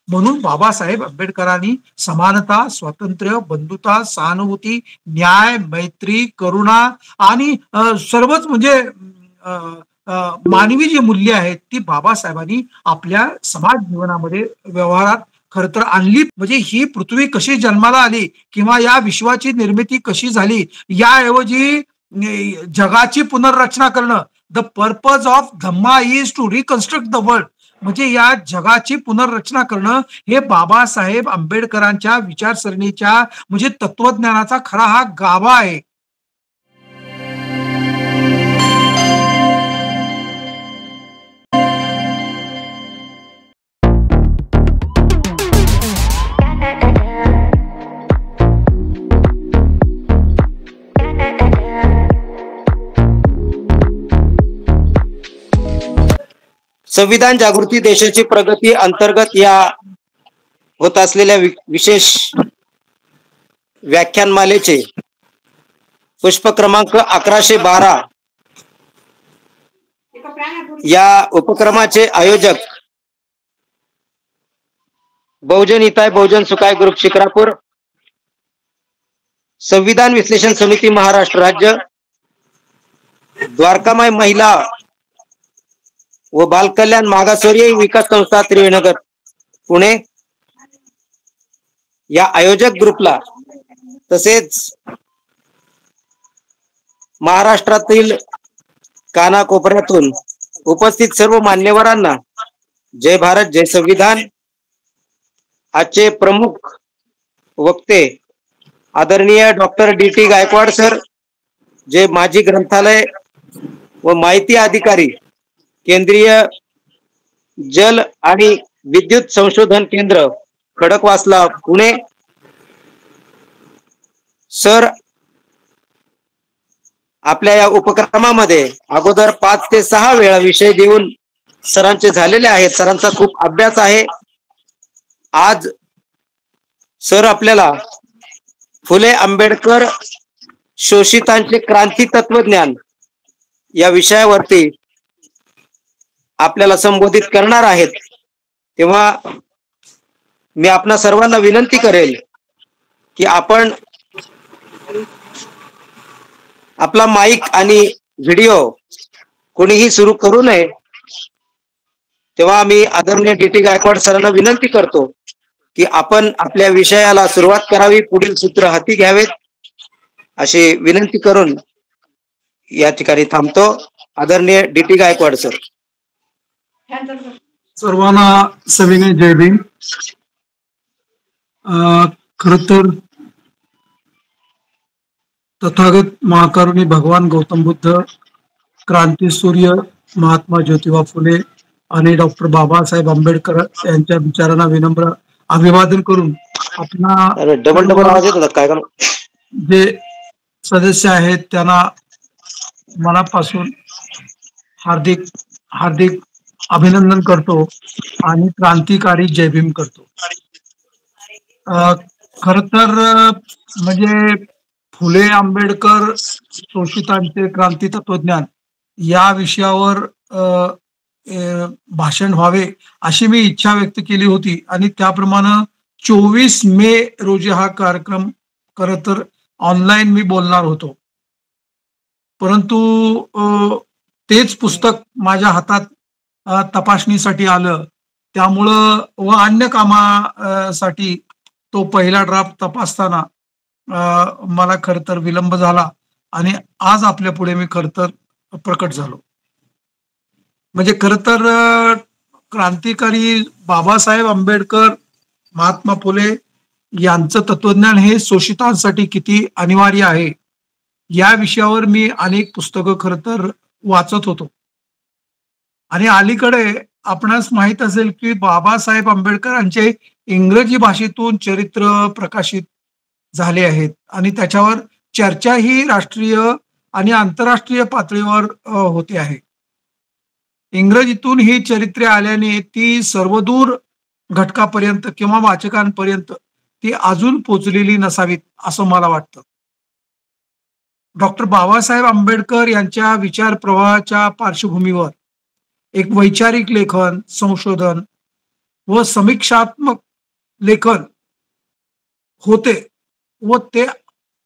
म्हणून बाबासाहेब आंबेडकरांनी समानता, स्वातंत्र्य, बंधुता, सहानुभूती, न्याय, मैत्री, करुणा आणि सर्वच म्हणजे अ, मानवी जी मूल्य आहेत ती बाबासाहेबांनी आपल्या समाज जीवनामध्ये व्यवहारात खर तर आणली. म्हणजे ही पृथ्वी कशी जन्माला आली किंवा या विश्वाची निर्मिती कशी झाली याऐवजी जगाची पुनर्रचना करणं, the purpose of Dhamma is to reconstruct the world, म्हणजे या जगाची पुनर्रचना करणं हे बाबासाहेब आंबेडकरांच्या विचारसरणीच्या म्हणजे तत्वज्ञानाचा खरा हा गाभा आहे. संविधान जागृती देशाची प्रगती अंतर्गत या होत असलेल्या विशेष व्याख्यानमालेचे पुष्प क्रमांक 1112 या उपक्रमाचे आयोजक बहुजन हिताय बहुजन सुखाय ग्रुप शिक्रापूर, संविधान विश्लेषण समिती महाराष्ट्र राज्य, द्वारकामाई महिला व बालकल्याण मागासवर्गीय विकास संस्था त्रिवेणीनगर पुणे या आयोजक ग्रुपला, तसेच महाराष्ट्रातील कानाकोपऱ्यातून उपस्थित सर्व मान्यवरांना जय भारत जय संविधान. आजचे प्रमुख वक्ते आदरणीय डॉक्टर डी.टी. गायकवाड सर, जे माजी ग्रंथालय व माहिती अधिकारी केंद्रीय जल आणि विद्युत संशोधन केंद्र खडकवासला पुणे. सर आपल्या या उपक्रमामध्ये अगोदर 5 ते 6 वेळा विषय देऊन सरांचे झालेले आहेत. सरांचा खूप अभ्यास आहे. आज सर आपल्याला फुले आंबेडकर शोषितांचे क्रांती तत्वज्ञान या विषयावरती आपल्याला संबोधित करणार आहेत. तेव्हा मी आपणा सर्वांना विनंती करेल की आपण आपला माईक आणि व्हिडिओ कोणीही सुरू करू नये. तेव्हा मी आदरणीय डी.टी. गायकवाड सरांना विनंती करतो की आपण आपल्या विषयाला सुरुवात करावी, पुढील सूत्र हाती घ्यावेत अशी विनंती करून या ठिकाणी थांबतो. आदरणीय डी.टी. गायकवाड सर. सर्वांना सविनय जय भीम. खर तर तथागत महाकरुणी भगवान गौतम बुद्ध, क्रांती सूर्य महात्मा ज्योतिबा फुले आणि डॉक्टर बाबासाहेब आंबेडकर यांच्या विचारांना विनम्र अभिवादन करून आपला डबल आवाज येतो काय का जे सदस्य आहेत त्यांना मनापासून हार्दिक हार्दिक अभिनंदन करतो आणि क्रांतिकारी जय भीम करतो. खर तर म्हणजे फुले आंबेडकर शोषितांचे क्रांती तत्वज्ञान या विषयावर भाषण व्हावे अशी मी इच्छा व्यक्त केली होती आणि त्याप्रमाणे 24 मे रोजी हा कार्यक्रम खर तर ऑनलाईन मी बोलणार होतो. परंतु तेच पुस्तक माझ्या हातात तपासणीसाठी आलं, त्यामुळं व अन्य कामासाठी तो पहिला ड्राफ्ट तपासताना मला खर तर विलंब झाला आणि आज आपल्या पुढे मी खर तर प्रकट झालो. म्हणजे खर तर क्रांतिकारी बाबासाहेब आंबेडकर, महात्मा फुले यांचं तत्वज्ञान हे शोषितांसाठी किती अनिवार्य आहे या विषयावर मी अनेक पुस्तकं खर तर वाचत होतो. आणि अलीकडे आपणास माहित असेल की बाबासाहेब आंबेडकरांचे इंग्रजी भाषेतून चरित्र प्रकाशित झाले आहेत आणि त्याच्यावर चर्चा ही राष्ट्रीय आणि आंतरराष्ट्रीय पातळीवर होते आहे. इंग्रजीतून ही चरित्रे आल्याने ती सर्वदूर घटकापर्यंत किंवा वाचकांपर्यंत ती अजून पोचलेली नसावीत असं मला वाटतं. डॉक्टर बाबासाहेब आंबेडकर यांच्या विचार प्रवाहाच्या पार्श्वभूमीवर एक वैचारिक लेखन, संशोधन व समीक्षात्मक लेखन होते व ते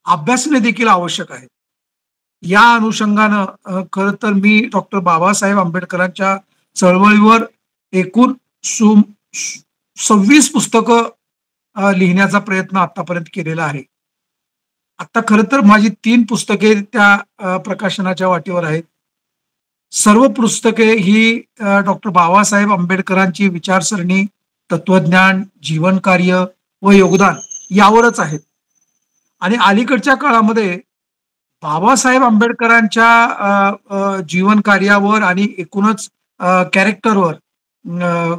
अभ्यासणे देखील आवश्यक आहे. या अनुषंगानं खरं तर मी डॉक्टर बाबासाहेब आंबेडकरांच्या चळवळीवर एकूण 26 पुस्तकं लिहिण्याचा प्रयत्न आतापर्यंत केलेला आहे. आता खरं तर माझी 3 पुस्तके त्या प्रकाशनाच्या वाटेवर आहेत. सर्व पुस्तके ही डॉक्टर बाबासाहेब आंबेडकरांची विचारसरणी, तत्वज्ञान, जीवनकार्य व योगदान यावरच आहेत. आणि अलीकडच्या काळामध्ये बाबासाहेब आंबेडकरांच्या जीवन कार्यावर आणि एकूणच कॅरेक्टरवर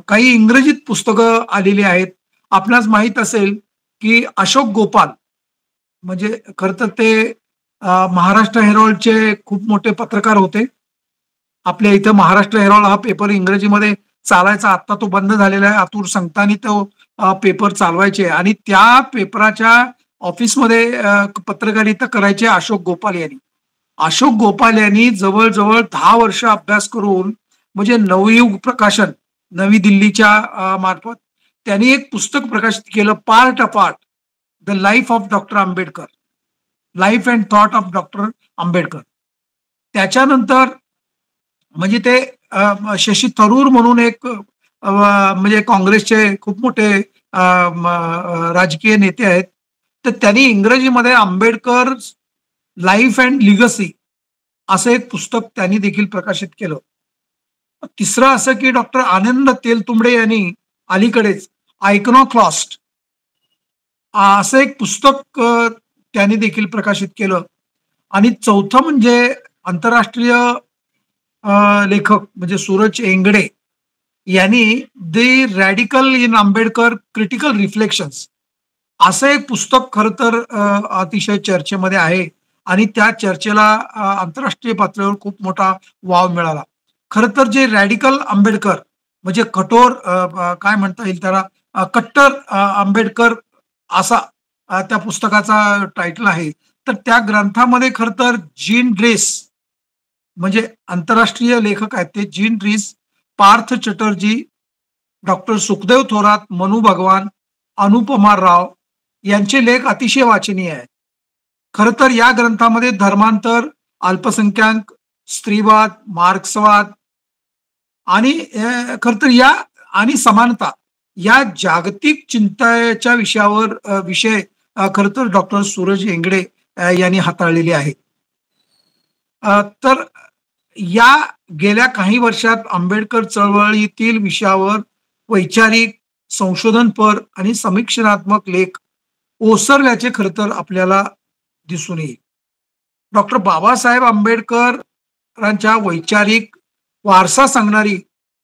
काही इंग्रजीत पुस्तकं आलेली आहेत. आपणास माहीत असेल की अशोक गोपाल म्हणजे खरं तर ते महाराष्ट्र हेरॉल्डचे खूप मोठे पत्रकार होते. आपल्या इथं महाराष्ट्र हेरॉल्ड हा पेपर इंग्रजीमध्ये चालायचा, आता तो बंद झालेला आहे. आतूर संघाने तो पेपर चालवायचे आणि त्या पेपराच्या ऑफिसमध्ये पत्रकारिता करायचे अशोक गोपाल यांनी. अशोक गोपाल यांनी जवळजवळ 10 वर्ष अभ्यास करून म्हणजे नवयुग प्रकाशन नवी दिल्लीच्या मार्फत त्यांनी एक पुस्तक प्रकाशित केलं, part apart the life of doctor Ambedkar, life and thought of doctor Ambedkar. त्याच्यानंतर म्हणजे ते शशी थरूर म्हणून एक म्हणजे काँग्रेसचे खूप मोठे राजकीय नेते आहेत. तर त्यांनी इंग्रजीमध्ये आंबेडकर लाईफ अँड लिगसी असं एक पुस्तक त्यांनी देखील प्रकाशित केलं. तिसरं असं की डॉक्टर आनंद तेलतुंबडे यांनी अलीकडेच आयकॉनॉक्लॉस्ट असं एक पुस्तक त्यांनी देखील प्रकाशित केलं. आणि चौथं म्हणजे आंतरराष्ट्रीय लेखक म्हणजे सूरज एंगडे यांनी the radical in Ambedkar critical reflections असं एक पुस्तक खरं तर अतिशय चर्चेमध्ये आहे आणि त्या चर्चेला आंतरराष्ट्रीय पातळीवर खूप मोठा वाव मिळाला. खरं तर जे रॅडिकल आंबेडकर म्हणजे कठोर काय म्हणता येईल त्याला, कट्टर आंबेडकर असा त्या पुस्तकाचा टायटल आहे. तर त्या ग्रंथामध्ये खरं तर जीन ड्रेस म्हणजे आंतरराष्ट्रीय लेखक आहेत ते Jean Dreze, Partha Chatterjee, doctor Sukhdeo Thorat, Manu Bhagwan, Anupama राव यांचे लेख अतिशय वाचनीय आहेत. खरं तर या ग्रंथामध्ये धर्मांतर, अल्पसंख्याक, स्त्रीवाद, मार्क्सवाद आणि खरं तर या आणि समानता या जागतिक चिंतेच्या विषय खरं तर डॉक्टर सूरज एंगडे यांनी हाताळलेली आहे. तर या गेल्या काही वर्षात आंबेडकर चळवळीतील विषयावर वैचारिक, संशोधनपर आणि समीक्षणात्मक लेख ओसरल्याचे खरं तर आपल्याला दिसून येईल. डॉक्टर बाबासाहेब आंबेडकरांच्या वैचारिक वारसा सांगणारी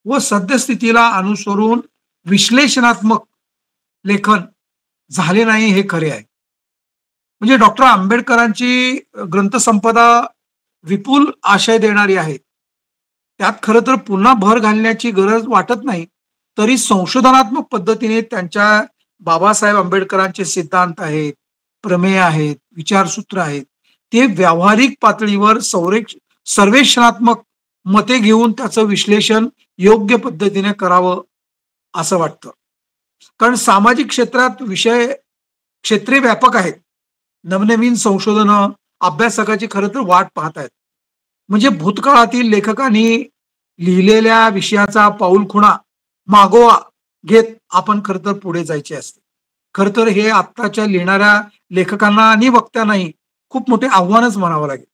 व सद्यस्थितीला अनुसरून विश्लेषणात्मक लेखन झाले नाही हे खरे आहे. म्हणजे डॉक्टर आंबेडकरांची ग्रंथसंपदा विपुल आशय देणारी आहे. त्यात खरं तर पुन्हा भर घालण्याची गरज वाटत नाही. तरी संशोधनात्मक पद्धतीने त्यांच्या बाबासाहेब आंबेडकरांचे सिद्धांत आहेत, प्रमेय आहेत, विचारसूत्र आहेत, ते व्यावहारिक पातळीवर सर्वेक्षणात्मक मते घेऊन त्याचं विश्लेषण योग्य पद्धतीने करावं असं वाटतं. कारण सामाजिक क्षेत्रात क्षेत्रे व्यापक आहेत. नवनवीन संशोधनं अभ्यासकाची खरं तर वाट पाहत आहेत. म्हणजे भूतकाळातील लेखकांनी लिहिलेल्या विषयाचा पाऊलखुणा मागोवा घेत आपण खरं तर पुढे जायचे असते. खरं तर हे आत्ताच्या लिहिणाऱ्या लेखकांना आणि वक्त्यांनाही खूप मोठे आव्हानच म्हणावं लागेल.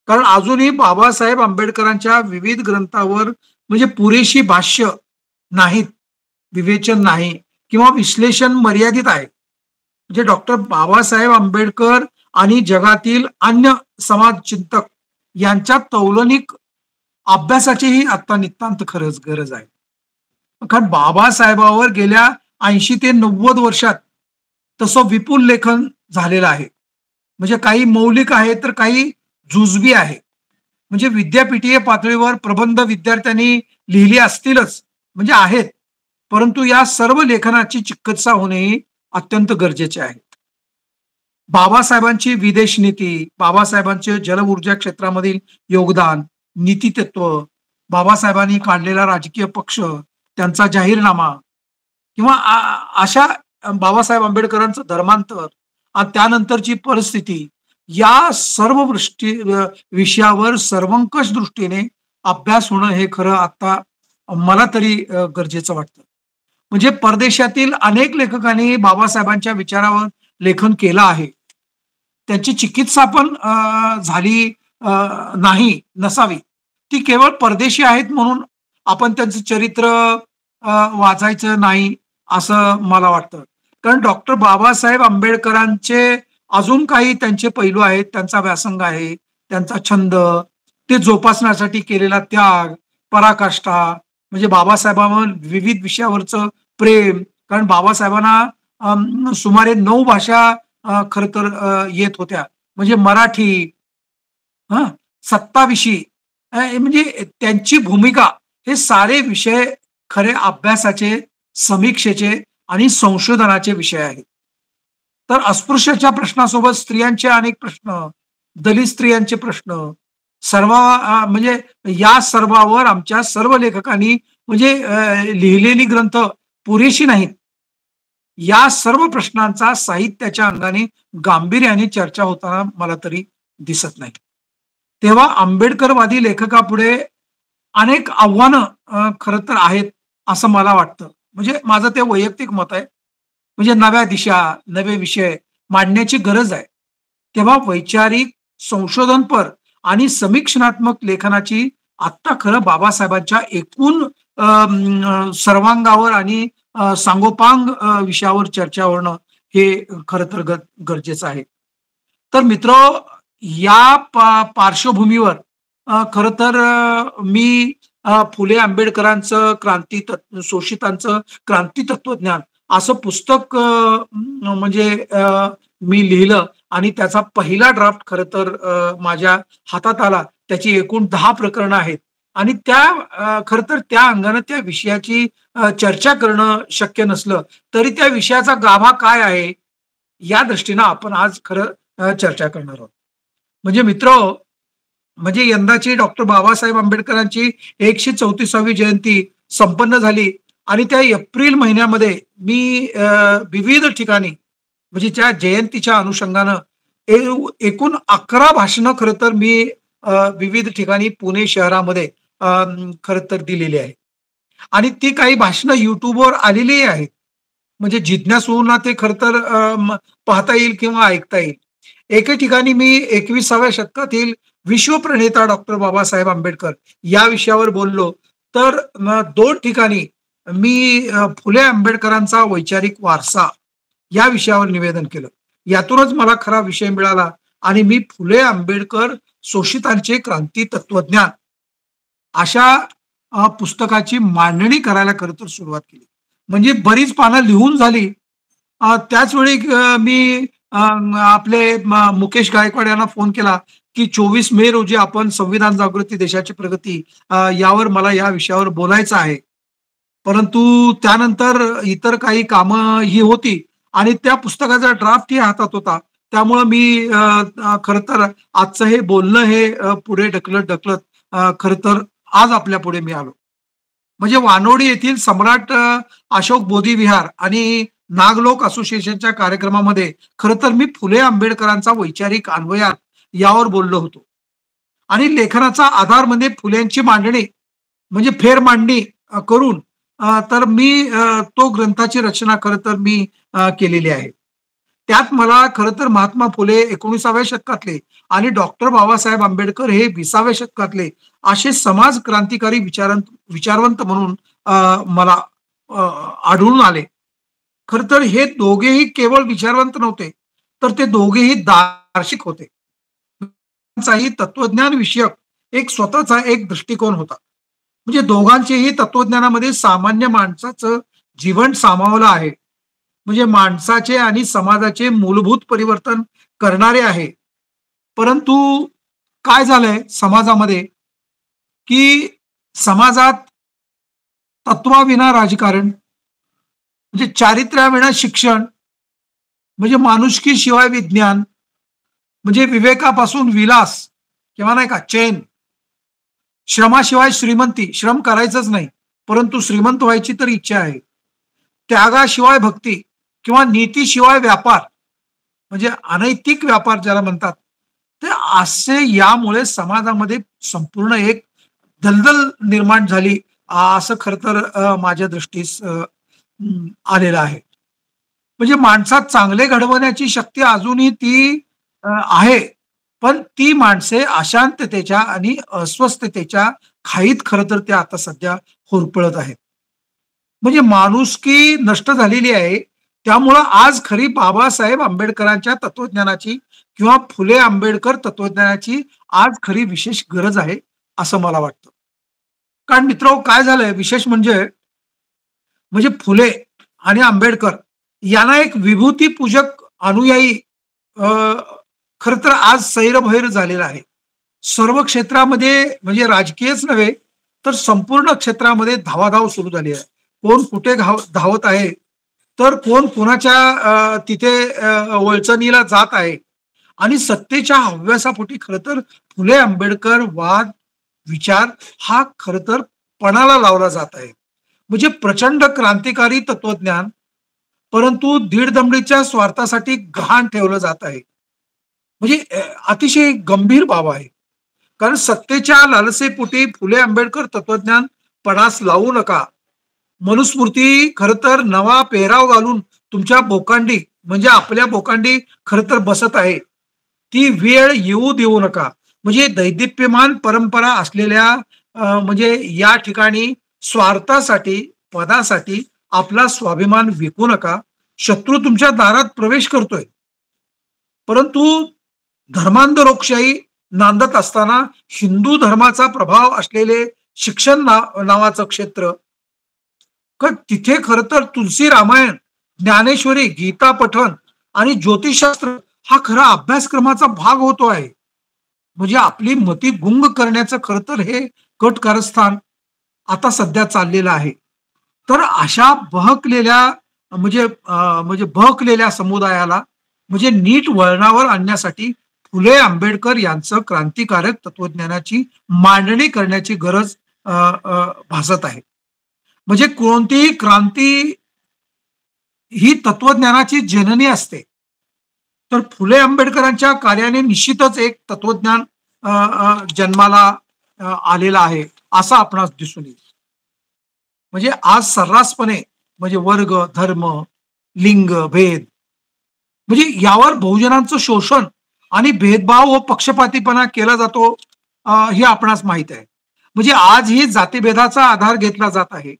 कारण अजूनही बाबासाहेब आंबेडकरांच्या विविध ग्रंथावर म्हणजे पुरेशी भाष्य नाहीत, विवेचन नाही किंवा विश्लेषण मर्यादित आहे. म्हणजे डॉक्टर बाबासाहेब आंबेडकर आणि जगातील अन्य समाजचिंतक यांच्या तौलनिक अभ्यासाचीही आता नितांत खरंच गरज आहे. कारण बाबासाहेबावर गेल्या 80 ते 90 वर्षात तसं विपुल लेखन झालेलं आहे. म्हणजे काही मौलिक आहे तर काही जुजबी आहे. म्हणजे विद्यापीठीय पातळीवर प्रबंध विद्यार्थ्यांनी लिहिली असतीलच म्हणजे आहेत, परंतु या सर्व लेखनाची चिकित्सा होणेही अत्यंत गरजेचे आहे. बाबासाहेबांची विदेश नीती, बाबासाहेबांचे जल ऊर्जा क्षेत्रामधील योगदान, नीतितत्व, बाबासाहेबांनी काढलेला राजकीय पक्ष, त्यांचा जाहीरनामा, किंवा अशा बाबासाहेब आंबेडकरांचं धर्मांतर आणि त्यानंतरची परिस्थिती, या सर्व विषयावर सर्वंकष दृष्टीने अभ्यास होणं हे खरं आता मला तरी गरजेचं वाटतं. म्हणजे परदेशातील अनेक लेखकांनी बाबासाहेबांच्या विचारावर लेखन केलं आहे. त्यांची चिकित्सा पण झाली नसावी. ती केवळ परदेशी आहेत म्हणून आपण त्यांचं चरित्र वाचायचं नाही असं मला वाटतं. कारण डॉक्टर बाबासाहेब आंबेडकरांचे अजून काही त्यांचे पैलू आहेत. त्यांचा व्यासंग आहे, त्यांचा छंद, ते जोपासण्यासाठी केलेला त्याग, पराकाष्ठा, म्हणजे बाबासाहेबांवर विविध विषयावरचं प्रेम. कारण बाबासाहेबांना सुमारे 9 भाषा खर तर येत होत्या. म्हणजे मराठी, हं, सत्ताविषयी, म्हणजे त्यांची भूमिका, हे सारे विषय खरे अभ्यासाचे, समीक्षेचे आणि संशोधनाचे विषय आहेत. तर अस्पृश्याच्या प्रश्नासोबत स्त्रियांचे अनेक प्रश्न, दलित स्त्रियांचे प्रश्न, सर्व म्हणजे या सर्वावर आमच्या सर्व लेखकांनी म्हणजे लिहिलेली ग्रंथ पुरेशी नाहीत. या सर्व प्रश्नांचा साहित्याच्या अंगाने गांभीर्याने चर्चा होताना मला तरी दिसत नाही. तेव्हा आंबेडकरवादी लेखकापुढे अनेक आव्हानं खरं तर आहेत असं मला वाटतं. म्हणजे माझं ते वैयक्तिक मत आहे. म्हणजे नव्या दिशा, नवे विषय मांडण्याची गरज आहे. तेव्हा वैचारिक, संशोधनपर आणि समीक्षणात्मक लेखनाची आत्ता खरं बाबासाहेबांच्या एकूण सर्वांगावर आणि सांगोपांग विषयावर चर्चा होणं हे खरं तर गरजेचं आहे. तर मित्र, या पार्श्वभूमीवर खरं तर मी फुले आंबेडकरांचं शोषितांचं क्रांती तत्वज्ञान असं पुस्तक म्हणजे मी लिहिलं आणि त्याचा पहिला ड्राफ्ट खरं तर माझ्या हातात आला. त्याची एकूण 10 प्रकरणं आहेत आणि त्या खरं तर त्या अंगानं त्या विषयाची चर्चा करणं शक्य नसलं तरी त्या विषयाचा गाभा काय आहे या दृष्टीनं आपण आज खरं चर्चा करणार आहोत. म्हणजे मित्र, म्हणजे यंदाची डॉक्टर बाबासाहेब आंबेडकरांची 134वी जयंती संपन्न झाली आणि त्या एप्रिल महिन्यामध्ये मी विविध ठिकाणी म्हणजे त्या जयंतीच्या अनुषंगानं एकूण 11 भाषणं खरं तर मी विविध ठिकाणी पुणे शहरामध्ये खरं तर दिलेली आहे आणि ती काही भाषणं युट्यूबवर आलेली आहेत. म्हणजे जिज्ञासूंना ते खरं तर पाहता येईल किंवा ऐकता येईल. एके ठिकाणी मी 21व्या शतकातील विश्वप्रणेता डॉक्टर बाबासाहेब आंबेडकर या विषयावर बोललो. तर 2 ठिकाणी मी फुले आंबेडकरांचा वैचारिक वारसा या विषयावर निवेदन केलं. यातूनच मला खरा विषय मिळाला आणि मी फुले आंबेडकर शोषितांचे क्रांती तत्वज्ञान अशा पुस्तकाची मांडणी करायला खरं तर सुरुवात केली. म्हणजे बरीच पानं लिहून झाली. त्याचवेळी मी आपले मुकेश गायकवाड यांना फोन केला की 24 मे रोजी आपण संविधान जागृती देशाची प्रगती यावर मला या विषयावर बोलायचं आहे. परंतु त्यानंतर इतर काही कामं ही होती आणि त्या पुस्तकाचा ड्राफ्ट ही हातात होता. त्यामुळं मी खरं तर आजचं हे बोलणं हे पुढे ढकलत खरं तर आज आपल्या पुढे मी आलो. म्हणजे वानोडी येथील सम्राट अशोक बोधी विहार आणि नागलोक असोसिएशनच्या कार्यक्रमामध्ये खरं तर मी फुले आंबेडकरांचा वैचारिक अन्वयात यावर बोललो होतो आणि लेखनाचा आधार म्हणजे फुल्यांची मांडणी म्हणजे फेर मांडणी करून तर मी तो ग्रंथाची रचना खरं तर मी केलेली आहे. त्यात मला खरं तर महात्मा फुले 19व्या शतकातले आणि डॉक्टर बाबासाहेब आंबेडकर हे 20व्या शतकातले असे समाज क्रांतिकारी विचारवंत म्हणून मला आढळून आले. खर तर हे दोघेही केवळ विचारवंत नव्हते, तर ते दोघेही दार्शिक होते. तत्वज्ञान विषयक एक स्वतःचा एक दृष्टिकोन होता. म्हणजे दोघांचेही तत्वज्ञानामध्ये सामान्य माणसाचं जीवन सामावलं आहे. म्हणजे माणसाचे आणि समाजाचे मूलभूत परिवर्तन करणारे आहे. परंतु काय झालंय समाजामध्ये की समाजात तत्वाविना राजकारण, म्हणजे चारित्र्याविना शिक्षण, म्हणजे माणुसकी शिवाय विज्ञान, म्हणजे विवेकापासून विलास किंवा नाही का चैन, श्रमाशिवाय श्रीमंती, श्रम करायचंच नाही परंतु श्रीमंत व्हायची तर इच्छा आहे. त्यागाशिवाय भक्ती किंवा नीतीशिवाय व्यापार म्हणजे अनैतिक व्यापार ज्याला म्हणतात, ते असे यामुळे समाजामध्ये संपूर्ण एक दलदल निर्माण झाली असं खरं तर माझ्या दृष्टीस आलेलं आहे. म्हणजे माणसात चांगले घडवण्याची शक्ती अजूनही ती आहे. पण ती माणसे अशांततेच्या आणि अस्वस्थतेच्या खाईत खरं तर ते आता सध्या होरपळत आहेत. म्हणजे माणुसकी नष्ट झालेली आहे. त्यामुळं आज खरी बाबासाहेब आंबेडकरांच्या तत्वज्ञानाची किंवा फुले आंबेडकर तत्वज्ञानाची आज खरी विशेष गरज आहे, असं मला वाटतं. कारण मित्र काय झालंय विशेष म्हणजे फुले आणि आंबेडकर यांना एक विभूती पूजक अनुयायी अ, खर तर आज सैरभैर झालेला आहे. सर्व क्षेत्रामध्ये म्हणजे राजकीयच नव्हे तर संपूर्ण क्षेत्रामध्ये धावाधाव सुरू झाली आहे. कोण कुठे धावत आहे, तर कोण कोणाच्या तिथे वळचणीला जात आहे आणि सत्तेच्या हव्यासापोटी खरं तर फुले आंबेडकर वाद विचार हा खरं तर पणाला लावला जात आहे. म्हणजे प्रचंड क्रांतिकारी तत्वज्ञान परंतु दीडदमडीच्या स्वार्थासाठी गहाण ठेवलं जात आहे. म्हणजे अतिशय गंभीर बाब आहे. कारण सत्तेच्या लालसेपोटी फुले आंबेडकर तत्वज्ञान पणास लावू नका. मनुस्मृती खर तर नवा पेहराव घालून तुमच्या बोकांडी म्हणजे आपल्या बोकांडी खर तर बसत आहे. ती वेळ येऊ देऊ नका. म्हणजे दैदिप्यमान परंपरा असलेल्या म्हणजे या ठिकाणी स्वार्थासाठी पदासाठी आपला स्वाभिमान विकू नका. शत्रू तुमच्या दारात प्रवेश करतोय, परंतु धर्मांध नांदत असताना हिंदू धर्माचा प्रभाव असलेले शिक्षण नावाचं क्षेत्र तिथे खरं तर तुलसी रामायण, ज्ञानेश्वरी, गीता पठण आणि ज्योतिषशास्त्र हा खरा अभ्यासक्रमाचा भाग होतो आहे. म्हणजे आपली मती गुंग करण्याचं खरं तर हे कट कारस्थान आता सध्या चाललेलं आहे. तर अशा बहकलेल्या समुदायाला म्हणजे नीट वळणावर आणण्यासाठी फुले आंबेडकर यांचं क्रांतिकारक तत्वज्ञानाची मांडणी करण्याची गरज भासत आहे. म्हणजे कोणतीही क्रांती ही तत्वज्ञानाची जननी असते. तर फुले आंबेडकरांच्या कार्याने निश्चितच एक तत्वज्ञान जन्माला आलेला आहे असं आपणास दिसून येईल. म्हणजे आज सर्रासपणे म्हणजे वर्ग, धर्म, लिंग, भेद म्हणजे यावर बहुजनांचं शोषण आणि भेदभाव व पक्षपातीपणा केला जातो हे आपणास माहित आहे. म्हणजे आजही जातीभेदाचा आधार घेतला जात आहे.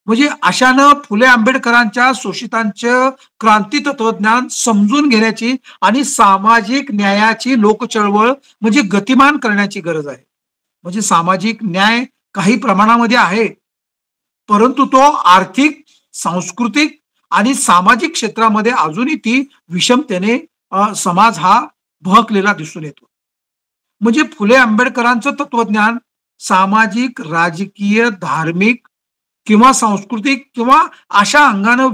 म्हणजे अशानं फुले आंबेडकरांच्या शोषितांचं क्रांती तत्वज्ञान समजून घेण्याची आणि सामाजिक न्यायाची लोकचळवळ म्हणजे गतिमान करण्याची गरज आहे. म्हणजे सामाजिक न्याय काही प्रमाणामध्ये आहे, परंतु तो आर्थिक, सांस्कृतिक आणि सामाजिक क्षेत्रामध्ये अजूनही ती विषमतेने समाज हा बहकलेला दिसून येतो. म्हणजे फुले आंबेडकरांचं तत्वज्ञान सामाजिक, राजकीय, धार्मिक किंवा सांस्कृतिक किंवा अशा अंगानं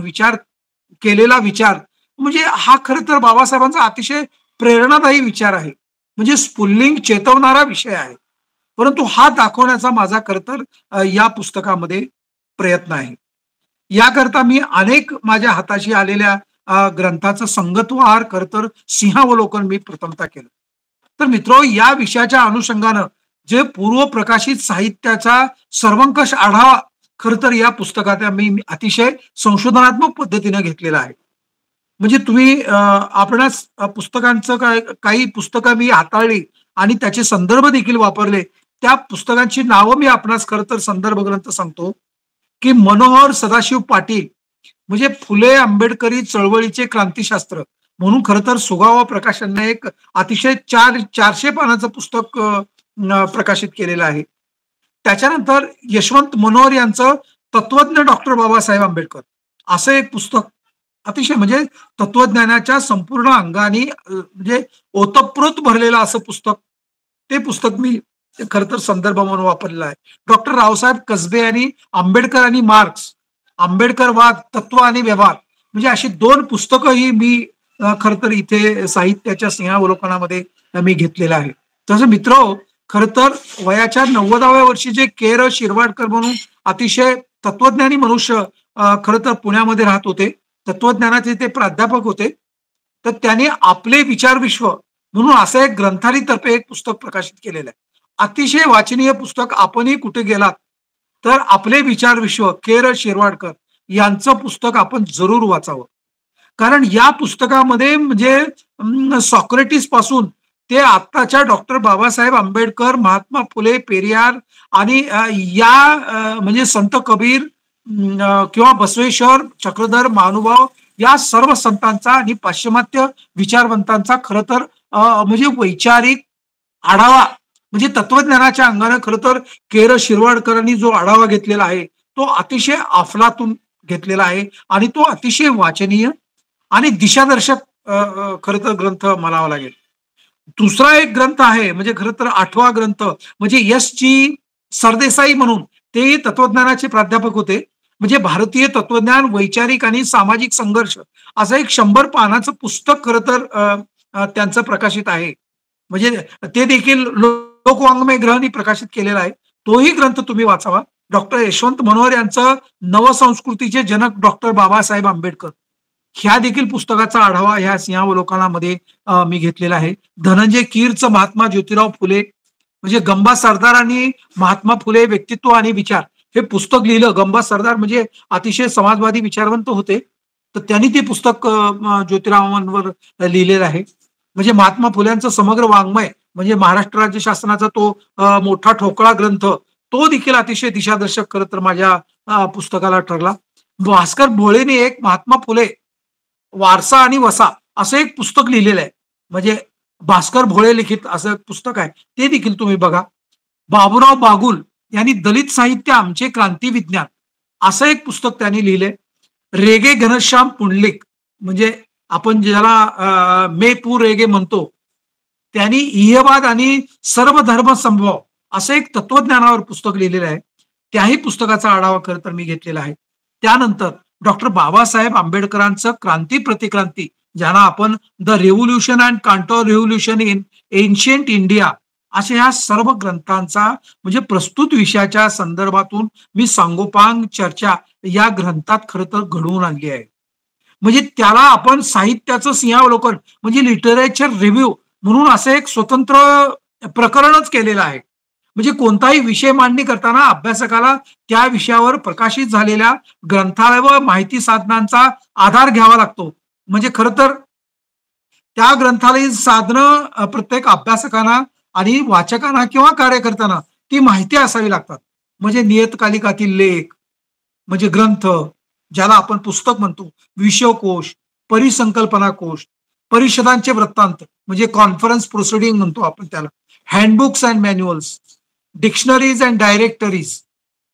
केलेला विचार म्हणजे हा खरं तर बाबासाहेबांचा अतिशय प्रेरणादायी विचार आहे. म्हणजे स्फुल्लिंग चेतवणारा विषय आहे. परंतु हा दाखवण्याचा माझा खरं तर या पुस्तकामध्ये प्रयत्न आहे. याकरता मी अनेक माझ्या हाताशी आलेल्या ग्रंथाचं संगतवार खरं तर सिंहावलोकन मी प्रथमतः केलं. तर मित्रो, या विषयाच्या अनुषंगानं जे पूर्व प्रकाशित साहित्याचा सर्वंकष आढावा खरं तर या पुस्तकात मी अतिशय संशोधनात्मक पद्धतीने घेतलेला आहे. म्हणजे तुम्ही आपणास पुस्तकांचं काही पुस्तकं मी हाताळली आणि त्याचे संदर्भ देखील वापरले. त्या पुस्तकांची नावं मी आपणास खरं तर संदर्भ ग्रंथ सांगतो की मनोहर सदाशिव पाटील म्हणजे फुले आंबेडकरी चळवळीचे क्रांतिशास्त्र म्हणून खरं तर सुगावा प्रकाशनने एक अतिशय 400 पानाचं पुस्तक प्रकाशित केलेलं आहे. त्याच्यानंतर यशवंत मनोहर यांचं तत्वज्ञ डॉक्टर बाबासाहेब आंबेडकर असं एक पुस्तक अतिशय म्हणजे तत्वज्ञानाच्या संपूर्ण अंगाने म्हणजे ओतप्रोत भरलेलं असं पुस्तक, ते पुस्तक मी खर तर संदर्भ म्हणून वापरलेला आहे. डॉक्टर रावसाहेब कसबे यांनी आंबेडकर आणि मार्क्स, आंबेडकरवाद, तत्व आणि व्यवहार म्हणजे अशी 2 पुस्तकंही मी खर तर इथे साहित्याच्या सिंहावलोकनामध्ये मी घेतलेलं आहे. तसं मित्र, खर तर वयाच्या 90व्या वर्षी जे केर शिरवाडकर म्हणून अतिशय तत्वज्ञानी मनुष्य खरं तर पुण्यामध्ये राहत होते, तत्वज्ञानाचे ते प्राध्यापक होते. तर त्यांनी आपले विचार विश्व म्हणून असं एक ग्रंथालयतर्फे एक पुस्तक प्रकाशित केलेलं आहे. अतिशय वाचनीय पुस्तक. आपणही कुठे गेलात तर आपले विचार विश्व के. शिरवाडकर यांचं पुस्तक आपण जरूर वाचावं. कारण या पुस्तकामध्ये म्हणजे सॉक्रेटिस पासून ते आत्ताच्या डॉक्टर बाबासाहेब आंबेडकर, महात्मा फुले, पेरियार आणि म्हणजे संत कबीर किंवा बसवेश्वर, चक्रधर, महानुभाव या सर्व संतांचा आणि पाश्चिमात्य विचारवंतांचा खरं तर म्हणजे वैचारिक आढावा म्हणजे तत्वज्ञानाच्या अंगाने खरं तर के. शिरवाडकरांनी जो आढावा घेतलेला आहे तो अतिशय अफलातून घेतलेला आहे आणि तो अतिशय वाचनीय आणि दिशादर्शक खरं तर ग्रंथ म्हणावा लागेल. दुसरा एक ग्रंथ आहे म्हणजे खरं तर 8वा ग्रंथ म्हणजे S.G. सरदेसाई म्हणून ते तत्वज्ञानाचे प्राध्यापक होते. म्हणजे भारतीय तत्वज्ञान, वैचारिक आणि सामाजिक संघर्ष असं एक 100 पानाचं पुस्तक खरं तर त्यांचं प्रकाशित आहे. म्हणजे ते देखील लोकवाङ्मय ग्रहांनी प्रकाशित केलेला आहे. तोही ग्रंथ तुम्ही वाचावा. डॉक्टर यशवंत मनोहर यांचं नवसंस्कृतीचे जनक डॉक्टर बाबासाहेब आंबेडकर ह्या देखील पुस्तकाचा आढावा ह्या सिंहावलोकनामध्ये मी घेतलेला आहे. धनंजय कीरचं महात्मा ज्योतिराव फुले म्हणजे गंबा सरदारांनी महात्मा फुले व्यक्तित्व आणि विचार हे पुस्तक लिहिलं. गंबा सरदार म्हणजे अतिशय समाजवादी विचारवंत होते. तर त्यांनी ते पुस्तक ज्योतिरावांवर लिहिलेलं आहे. म्हणजे महात्मा फुल्यांचं समग्र वाङ्मय म्हणजे महाराष्ट्र राज्य शासनाचा तो मोठा ठोकळा ग्रंथ तो देखील अतिशय दिशादर्शक खरं तर माझ्या पुस्तकाला ठरला. भास्कर भोळेने एक महात्मा फुले वारसा आणि वसा असं एक पुस्तक लिहिलेलं आहे. म्हणजे भास्कर भोळे लिखित असं एक पुस्तक आहे. ते देखील तुम्ही बघा. बाबूराव बागुल यांनी दलित साहित्य आमचे क्रांती विज्ञान असं एक पुस्तक त्यांनी लिहिले. रेगे घनश्याम पुंडलिक म्हणजे आपण ज्याला मे पू रेगे म्हणतो त्यांनी इहवाद आणि सर्व धर्म संभव असं एक तत्वज्ञानावर पुस्तक लिहिलेलं आहे. त्याही पुस्तकाचा आढावा खरं तर मी घेतलेला आहे. त्यानंतर डॉक्टर बाबासाहेब आंबेडकरांचं क्रांती प्रतिक्रांती ज्यांना आपण the revolution and counter revolution in ancient India अशा ह्या सर्व ग्रंथांचा म्हणजे प्रस्तुत विषयाच्या संदर्भातून मी सांगोपांग चर्चा या ग्रंथात खरं तर घडवून आणली आहे. म्हणजे त्याला आपण साहित्याचं सिंहावलोकन म्हणजे लिटरेचर रिव्ह्यू म्हणून असं एक स्वतंत्र प्रकरणच केलेलं आहे. म्हणजे कोणताही विषय मांडणी करताना अभ्यासकाला त्या विषयावर प्रकाशित झालेल्या ग्रंथालय व माहिती साधनांचा आधार घ्यावा लागतो. म्हणजे खरं तर त्या ग्रंथालयीन साधनं प्रत्येक अभ्यासकांना आणि वाचकांना किंवा कार्यकर्त्यांना ती माहिती असावी लागतात. म्हणजे नियतकालिकातील लेख म्हणजे ग्रंथ ज्याला आपण पुस्तक म्हणतो, विश्वकोश, परिसंकल्पना कोश, परिषदांचे वृत्तांत म्हणजे कॉन्फरन्स प्रोसिडिंग म्हणतो आपण त्याला, handbooks and manuals, dictionaries and directories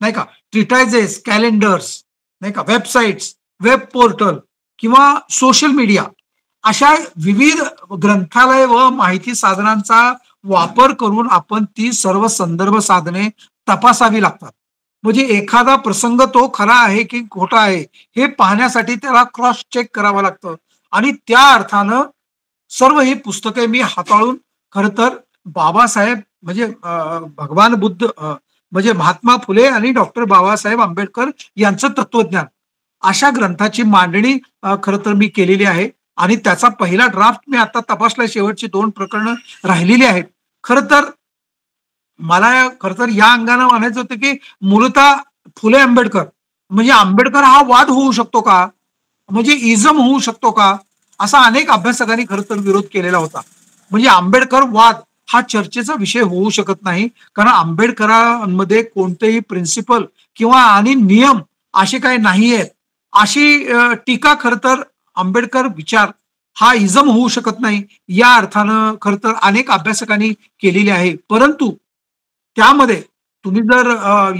नाही का, ट्रिटायझेस, कॅलेंडर्स नाही का, वेबसाईट्स, वेब पोर्टल किंवा सोशल मीडिया अशा विविध ग्रंथालय व माहिती साधनांचा वापर करून आपण ती सर्व संदर्भ साधने तपासावी लागतात. म्हणजे एखादा प्रसंग तो खरा आहे की खोटा आहे हे पाहण्यासाठी त्याला क्रॉस चेक करावं लागतं आणि त्या अर्थानं सर्व ही पुस्तके मी हाताळून खरं तर बाबासाहेब म्हणजे भगवान बुद्ध म्हणजे महात्मा फुले आणि डॉक्टर बाबासाहेब आंबेडकर यांचं तत्वज्ञान अशा ग्रंथाची मांडणी खरं तर मी केलेली आहे आणि त्याचा पहिला ड्राफ्ट मी आता तपासला. शेवटची 2 प्रकरणं राहिलेली आहेत. खरं तर मला खरं तर या अंगानं म्हणायचं होतं की मूलतः फुले आंबेडकर म्हणजे आंबेडकर हा वाद होऊ शकतो का, म्हणजे इझम होऊ शकतो का, असा अनेक अभ्यासकांनी खरं तर विरोध केलेला होता. म्हणजे आंबेडकर वाद हा चर्चेचा विषय होऊ शकत नाही कारण आंबेडकरांमध्ये कोणतेही प्रिन्सिपल किंवा आणि नियम असे काही नाही आहेत अशी टीका खरं तर आंबेडकर विचार हा इझम होऊ शकत नाही या अर्थानं खरं तर अनेक अभ्यासकांनी केलेली आहे. परंतु त्यामध्ये तुम्ही जर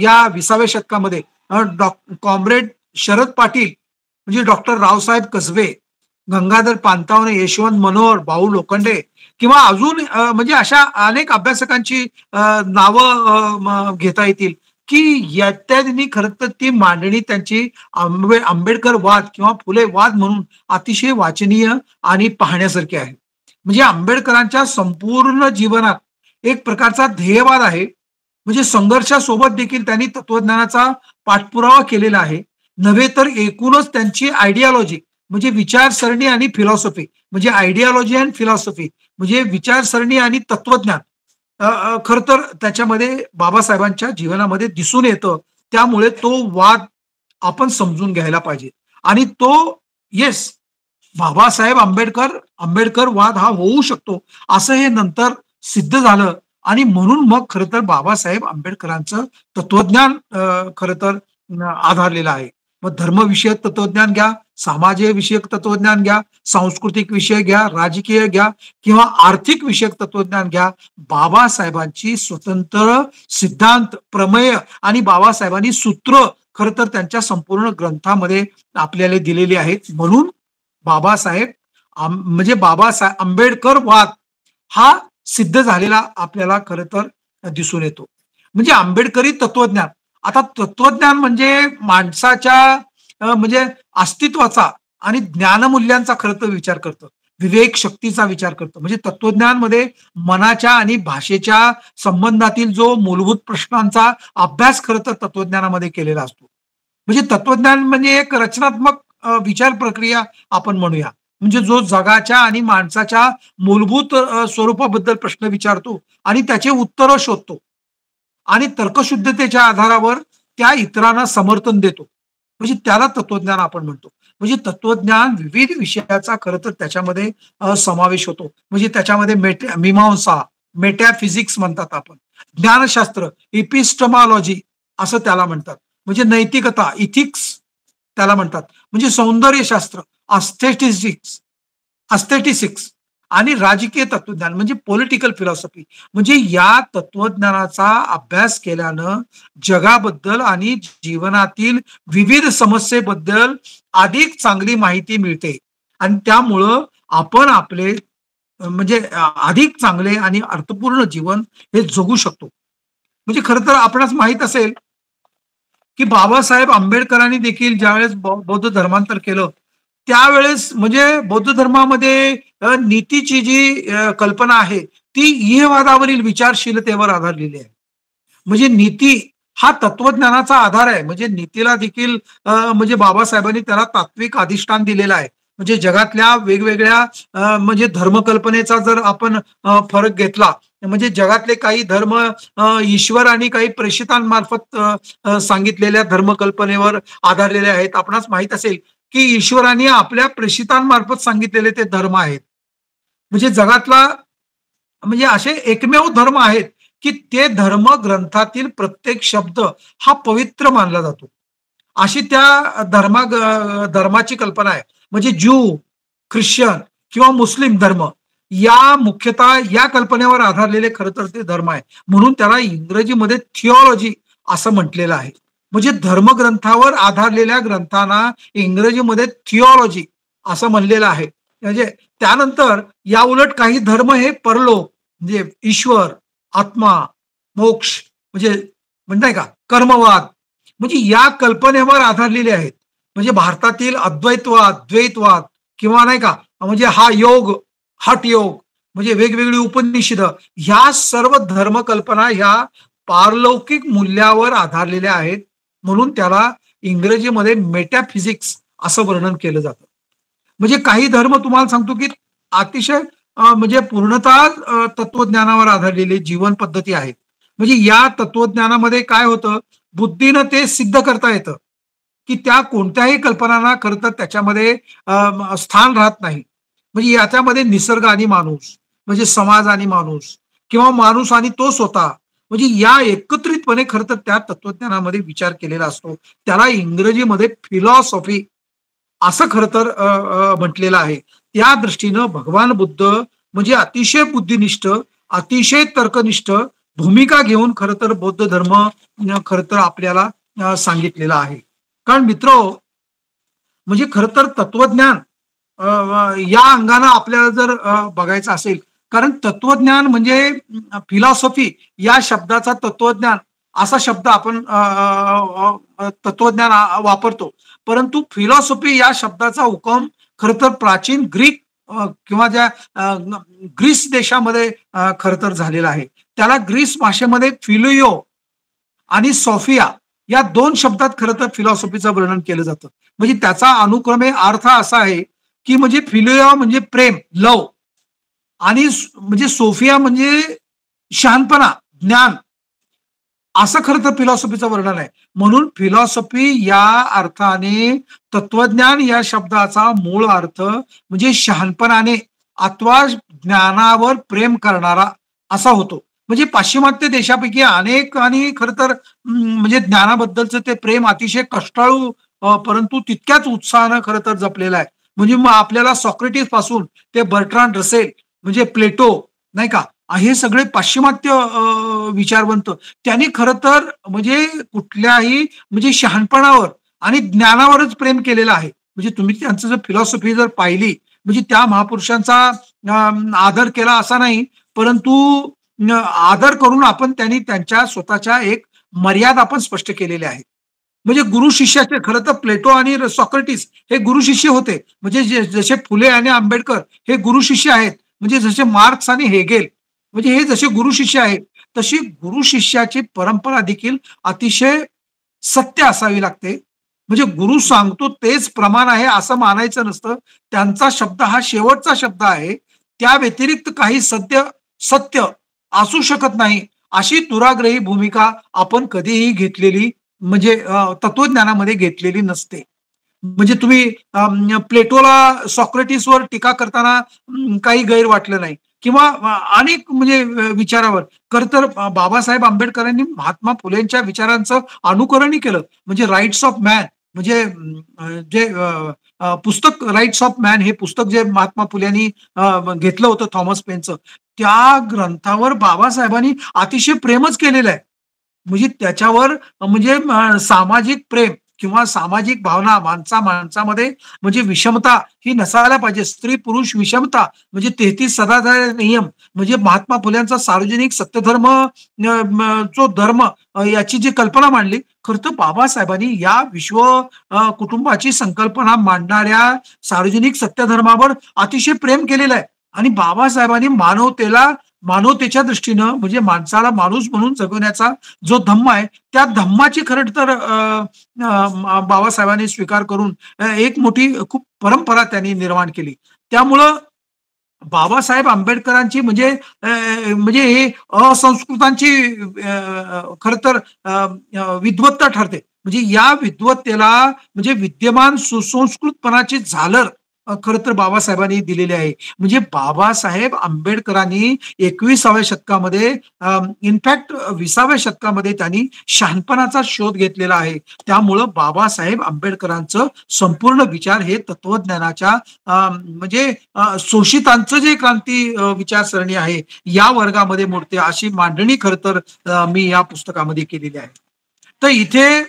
या 20व्या शतकामध्ये कॉम्रेड शरद पाटील म्हणजे डॉक्टर रावसाहेब कसबे, गंगाधर पानतावणे, यशवंत मनोहर, भाऊ लोखंडे किंवा अजून म्हणजे अशा अनेक अभ्यासकांची नावं घेता येतील की इत्यादींनी खरं तर ती मांडणी त्यांची आंबेडकर वाद किंवा फुले वाद म्हणून अतिशय वाचनीय आणि पाहण्यासारखी आहे. म्हणजे आंबेडकरांच्या संपूर्ण जीवनात एक प्रकारचा ध्येयवाद आहे. म्हणजे संघर्षासोबत देखील त्यांनी तत्वज्ञानाचा पाठपुरावा केलेला आहे नव्हे तर एकूणच त्यांची आयडियालॉजी म्हणजे विचारसरणी आणि फिलॉसॉफी, म्हणजे आयडियालॉजी अँड फिलॉसॉफी म्हणजे विचारसरणी आणि तत्वज्ञान खर तर त्याच्यामध्ये बाबासाहेबांच्या जीवनामध्ये दिसून येतं. त्यामुळे तो वाद आपण समजून घ्यायला पाहिजे. आणि तो येस, बाबासाहेब आंबेडकर आंबेडकर वाद हा होऊ शकतो असं हे नंतर सिद्ध झालं. आणि म्हणून मग खरं तर बाबासाहेब आंबेडकरांचं तत्वज्ञान खरं तर आधारलेलं आहे. मग धर्मविषयक तत्वज्ञान घ्या, सामाजिक विषयक तत्वज्ञान घ्या, सांस्कृतिक विषय घ्या, राजकीय घ्या किंवा आर्थिक विषयक तत्वज्ञान घ्या. बाबासाहेबांची स्वतंत्र सिद्धांत, प्रमेय आणि बाबासाहेबांनी सूत्र खरं तर त्यांच्या संपूर्ण ग्रंथामध्ये आपल्याला दिलेली आहेत. म्हणून बाबासाहेब म्हणजे बाबासाहेब आंबेडकर वाद हा सिद्ध झालेला आपल्याला खरं तर दिसून येतो. म्हणजे आंबेडकरी तत्वज्ञान, आता तत्वज्ञान म्हणजे माणसाच्या म्हणजे अस्तित्वाचा आणि ज्ञानमूल्यांचा खरं तर विचार करतं, विवेक शक्तीचा विचार करतं. म्हणजे तत्वज्ञान मध्ये मनाच्या आणि भाषेच्या संबंधातील जो मूलभूत प्रश्नांचा अभ्यास खरं तर तत्वज्ञानामध्ये केलेला असतो. म्हणजे तत्वज्ञान म्हणजे एक रचनात्मक विचार प्रक्रिया आपण म्हणूया. म्हणजे जो जगाच्या आणि माणसाच्या मूलभूत स्वरूपाबद्दल प्रश्न विचारतो आणि त्याचे उत्तरं शोधतो आणि तर्कशुद्धतेच्या आधारावर त्या इतरांना समर्थन देतो. म्हणजे त्याला तत्वज्ञान आपण म्हणतो. म्हणजे तत्वज्ञान विविध विषयाचा खरं तर त्याच्यामध्ये समावेश होतो. म्हणजे त्याच्यामध्ये मीमांसा, मेटाफिजिक्स म्हणतात आपण, ज्ञानशास्त्र, इपिस्टमॉलॉजी असं त्याला म्हणतात. म्हणजे नैतिकता, इथिक्स त्याला म्हणतात. म्हणजे सौंदर्यशास्त्र, अस्थेटिक्स अस्थेटिसिक्स आणि राजकीय तत्वज्ञान म्हणजे पॉलिटिकल फिलॉसॉफी. म्हणजे या तत्वज्ञानाचा अभ्यास केल्यानं जगाबद्दल आणि जीवनातील विविध समस्येबद्दल अधिक चांगली माहिती मिळते आणि त्यामुळं आपण आपले म्हणजे अधिक चांगले आणि अर्थपूर्ण जीवन हे जगू शकतो. म्हणजे खरं तर आपणास माहित असेल की बाबासाहेब आंबेडकरांनी देखील ज्यावेळेस बौद्ध धर्मांतर केलं त्यावेळेस म्हणजे बौद्ध धर्मामध्ये नीतीची जी कल्पना आहे ती इहवादावरील विचारशीलतेवर आधारलेली आहे. म्हणजे नीती हा तत्वज्ञानाचा आधार आहे. म्हणजे नीतीला देखील म्हणजे बाबासाहेबांनी त्याला तात्विक अधिष्ठान दिलेलं आहे. म्हणजे जगातल्या वेगवेगळ्या म्हणजे धर्मकल्पनेचा जर आपण फरक घेतला म्हणजे जगातले काही धर्म ईश्वर आणि काही प्रेषितांमार्फत सांगितलेल्या धर्मकल्पनेवर आधारलेले आहेत. आपणास माहित असेल की ईश्वराने आपल्या प्रेषितांमार्फत सांगितलेले ते धर्म आहेत. म्हणजे जगातला म्हणजे असे एकमेव धर्म आहेत की ते धर्म ग्रंथातील प्रत्येक शब्द हा पवित्र मानला जातो. अशी त्या धर्माची कल्पना आहे. म्हणजे ज्यू, ख्रिश्चन किंवा मुस्लिम धर्म या मुख्यतः या कल्पनेवर आधारलेले खरं तर ते धर्म आहे. म्हणून त्याला इंग्रजीमध्ये थिओलॉजी असं म्हटलेलं आहे. म्हणजे धर्मग्रंथावर आधारलेल्या ग्रंथांना इंग्रजीमध्ये थिओलॉजी असं म्हणलेलं आहे. म्हणजे त्यानंतर या उलट काही धर्म हे परलोक म्हणजे ईश्वर, आत्मा, मोक्ष म्हणजे म्हणताय का कर्मवाद म्हणजे या कल्पनेवर आधारलेले आहेत. म्हणजे भारतातील अद्वैतवाद, द्वैतवाद किंवा नाही का म्हणजे हा योग, हठ योग म्हणजे वेगवेगळी उपनिषद ह्या सर्व धर्मकल्पना ह्या पारलौकिक मूल्यावर आधारलेल्या आहेत. म्हणून त्याला इंग्रजीमध्ये मेटाफिजिक्स असं वर्णन केलं जातं. म्हणजे काही धर्म तुम्हाला सांगतो की अतिशय म्हणजे पूर्णतः तत्वज्ञानावर आधारलेली जीवन पद्धती आहेत. म्हणजे या तत्वज्ञानामध्ये काय होतं बुद्धीनं ते सिद्ध करता येतं की त्या कोणत्याही कल्पनांना खरं तर त्याच्यामध्ये स्थान राहत नाही. म्हणजे याच्यामध्ये निसर्ग आणि माणूस म्हणजे समाज आणि माणूस किंवा माणूस आणि तो स्वतः म्हणजे या एकत्रितपणे खरं तर त्या तत्वज्ञानामध्ये विचार केलेला असतो. त्याला इंग्रजीमध्ये फिलॉसॉफी असं खरं तर म्हटलेलं आहे. त्या दृष्टीनं भगवान बुद्ध म्हणजे अतिशय बुद्धिनिष्ठ, अतिशय तर्कनिष्ठ भूमिका घेऊन खरं तर बौद्ध धर्म खरं तर आपल्याला सांगितलेला आहे. कारण मित्र म्हणजे खरं तर तत्वज्ञान या अंगानं आपल्याला जर बघायचं असेल कारण तत्वज्ञान म्हणजे फिलॉसॉफी या शब्दाचा तत्वज्ञान असा शब्द आपण तत्वज्ञान वापरतो. परंतु फिलॉसॉफी या शब्दाचा उगम खरं तर प्राचीन ग्रीक किंवा ज्या ग्रीस देशामध्ये खरं तर झालेला आहे. त्याला ग्रीस भाषेमध्ये फिलियो आणि सोफिया या 2 शब्दात खरं तर फिलॉसॉफीचं वर्णन केलं जातं. म्हणजे त्याचा अनुक्रमे अर्थ असा आहे, की म्हणजे फिलिया म्हणजे प्रेम, लव आणि म्हणजे सोफिया म्हणजे शहाणपणा, ज्ञान असं खरं तर फिलॉसॉफीचं वर्णन आहे. म्हणून फिलॉसॉफी या अर्थाने तत्वज्ञान या शब्दाचा मूळ अर्थ म्हणजे शहाणपणाने अथवा ज्ञानावर प्रेम करणारा असा होतो. म्हणजे पाश्चिमात्य देशापैकी अनेक आणि खरं तर म्हणजे ज्ञानाबद्दलचं ते प्रेम अतिशय कष्टाळू परंतु तितक्याच उत्साहानं खरं तर जपलेलं आहे. म्हणजे मग आपल्याला सॉक्रेटिस पासून ते बर्ट्रांड रसेल म्हणजे प्लेटो नाही का हे सगळे पाश्चिमात्य विचारवंत त्यांनी खरं तर म्हणजे कुठल्याही म्हणजे शहाणपणावर आणि ज्ञानावरच प्रेम केलेलं आहे. म्हणजे तुम्ही त्यांचं जर फिलॉसॉफी जर पाहिली म्हणजे त्या महापुरुषांचा आदर केला असा नाही, परंतु आदर करून आपण त्यांनी त्यांच्या स्वतःच्या एक मर्यादा आपण स्पष्ट केलेल्या आहेत. म्हणजे गुरु शिष्याचे खरं तर प्लेटो आणि सॉक्रेटिस हे गुरु शिष्य होते. म्हणजे जसे फुले आणि आंबेडकर हे गुरु शिष्य आहेत. म्हणजे जसे मार्क्स आणि हेगेल म्हणजे हे जसे गुरु शिष्य आहेत, तशी गुरु शिष्याची परंपरा देखील अतिशय सत्य असावी लागते. म्हणजे गुरु सांगतो तेच प्रमाण आहे असं मानायचं नसतं. त्यांचा शब्द हा शेवटचा शब्द आहे. त्या व्यतिरिक्त काही सत्य सत्य असू शकत नाही. अशी दुराग्रही भूमिका आपण कधीही घेतलेली म्हणजे तत्वज्ञानामध्ये घेतलेली नसते. म्हणजे तुम्ही प्लेटोला सॉक्रेटिसवर टीका करताना काही गैर वाटलं नाही किंवा अनेक म्हणजे विचारावर खरं तर बाबासाहेब आंबेडकरांनी महात्मा फुलेंच्या विचारांचं अनुकरणही केलं. म्हणजे राईट्स ऑफ मॅन म्हणजे जे पुस्तक राईट्स ऑफ मॅन हे पुस्तक जे महात्मा फुलेंनी घेतलं होतं थॉमस पेनचं, त्या ग्रंथावर बाबासाहेबांनी अतिशय प्रेमच केलेलं आहे. म्हणजे त्याच्यावर म्हणजे सामाजिक प्रेम किंवा सामाजिक भावना माणसामध्ये म्हणजे विषमता ही नसायला पाहिजे. स्त्री पुरुष विषमता म्हणजे 33 सदाचार नियम म्हणजे महात्मा फुल्यांचा सार्वजनिक सत्यधर्म जो धर्म याची जी कल्पना मांडली खरं तर बाबासाहेबांनी या विश्व कुटुंबाची संकल्पना मांडणाऱ्या सार्वजनिक सत्यधर्मावर अतिशय प्रेम केलेलं आहे. आणि बाबासाहेबांनी मानवतेच्या दृष्टीनं म्हणजे माणसाला माणूस म्हणून जगवण्याचा जो धम्म आहे त्या धम्माची खरं तर बाबासाहेबांनी स्वीकार करून एक मोठी खूप परंपरा त्यांनी निर्माण केली. त्यामुळं बाबासाहेब आंबेडकरांची म्हणजे हे असंस्कृतांची खर तर विद्वत्ता ठरते. म्हणजे या विद्वत्तेला म्हणजे विद्यमान सुसंस्कृतपणाची झालर खरं तर बाबासाहेबांनी दिलेली आहे. म्हणजे बाबासाहेब आंबेडकरांनी 21व्या शतकामध्ये इनफॅक्ट 20व्या शतकामध्ये त्यांनी शहाणपणाचा शोध घेतलेला आहे. त्यामुळं बाबासाहेब आंबेडकरांचं संपूर्ण विचार हे तत्वज्ञानाच्या म्हणजे शोषितांचं जे क्रांती विचारसरणी आहे या वर्गामध्ये मोडते अशी मांडणी खरं तर मी या पुस्तकामध्ये केलेली आहे. तर इथे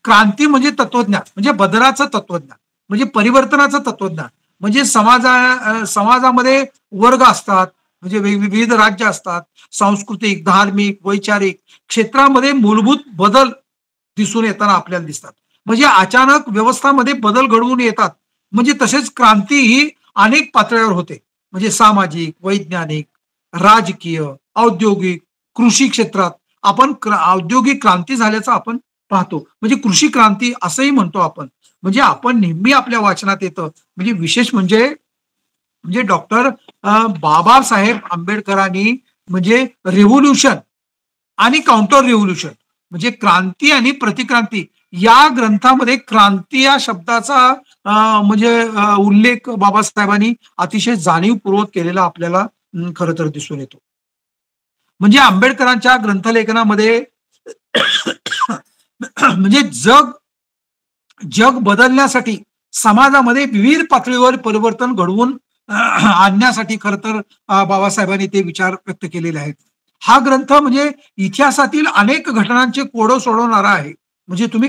क्रांती म्हणजे तत्वज्ञान म्हणजे बदलाचं तत्वज्ञान म्हणजे परिवर्तनाचं तत्वज्ञान म्हणजे समाजामध्ये वर्ग असतात म्हणजे विविध राज्य असतात सांस्कृतिक धार्मिक वैचारिक क्षेत्रामध्ये मूलभूत बदल दिसून येताना आपल्याला दिसतात. म्हणजे अचानक व्यवस्थामध्ये बदल घडवून येतात. म्हणजे तसेच क्रांती ही अनेक पातळ्यावर होते म्हणजे सामाजिक वैज्ञानिक राजकीय औद्योगिक कृषी क्षेत्रात आपण औद्योगिक क्रांती झाल्याचं आपण पाहतो. म्हणजे कृषी क्रांती असंही म्हणतो आपण. म्हणजे आपण नेहमी आपल्या वाचनात येतं म्हणजे विशेष म्हणजे डॉक्टर बाबासाहेब आंबेडकरांनी म्हणजे रेव्होल्युशन आणि काउंटर रेव्होल्युशन म्हणजे क्रांती आणि प्रतिक्रांती या ग्रंथामध्ये क्रांती या शब्दाचा म्हणजे उल्लेख बाबासाहेबांनी अतिशय जाणीवपूर्वक केलेला आपल्याला खरं तर दिसून येतो. म्हणजे आंबेडकरांच्या ग्रंथलेखनामध्ये म्हणजे जग बदलण्यासाठी समाजामध्ये विविध पातळीवर परिवर्तन घडवून आणण्यासाठी खरं तर बाबासाहेबांनी ते विचार व्यक्त केलेले आहेत. हा ग्रंथ म्हणजे इतिहासातील अनेक घटनांचे कोडं सोडवणारा आहे. म्हणजे तुम्ही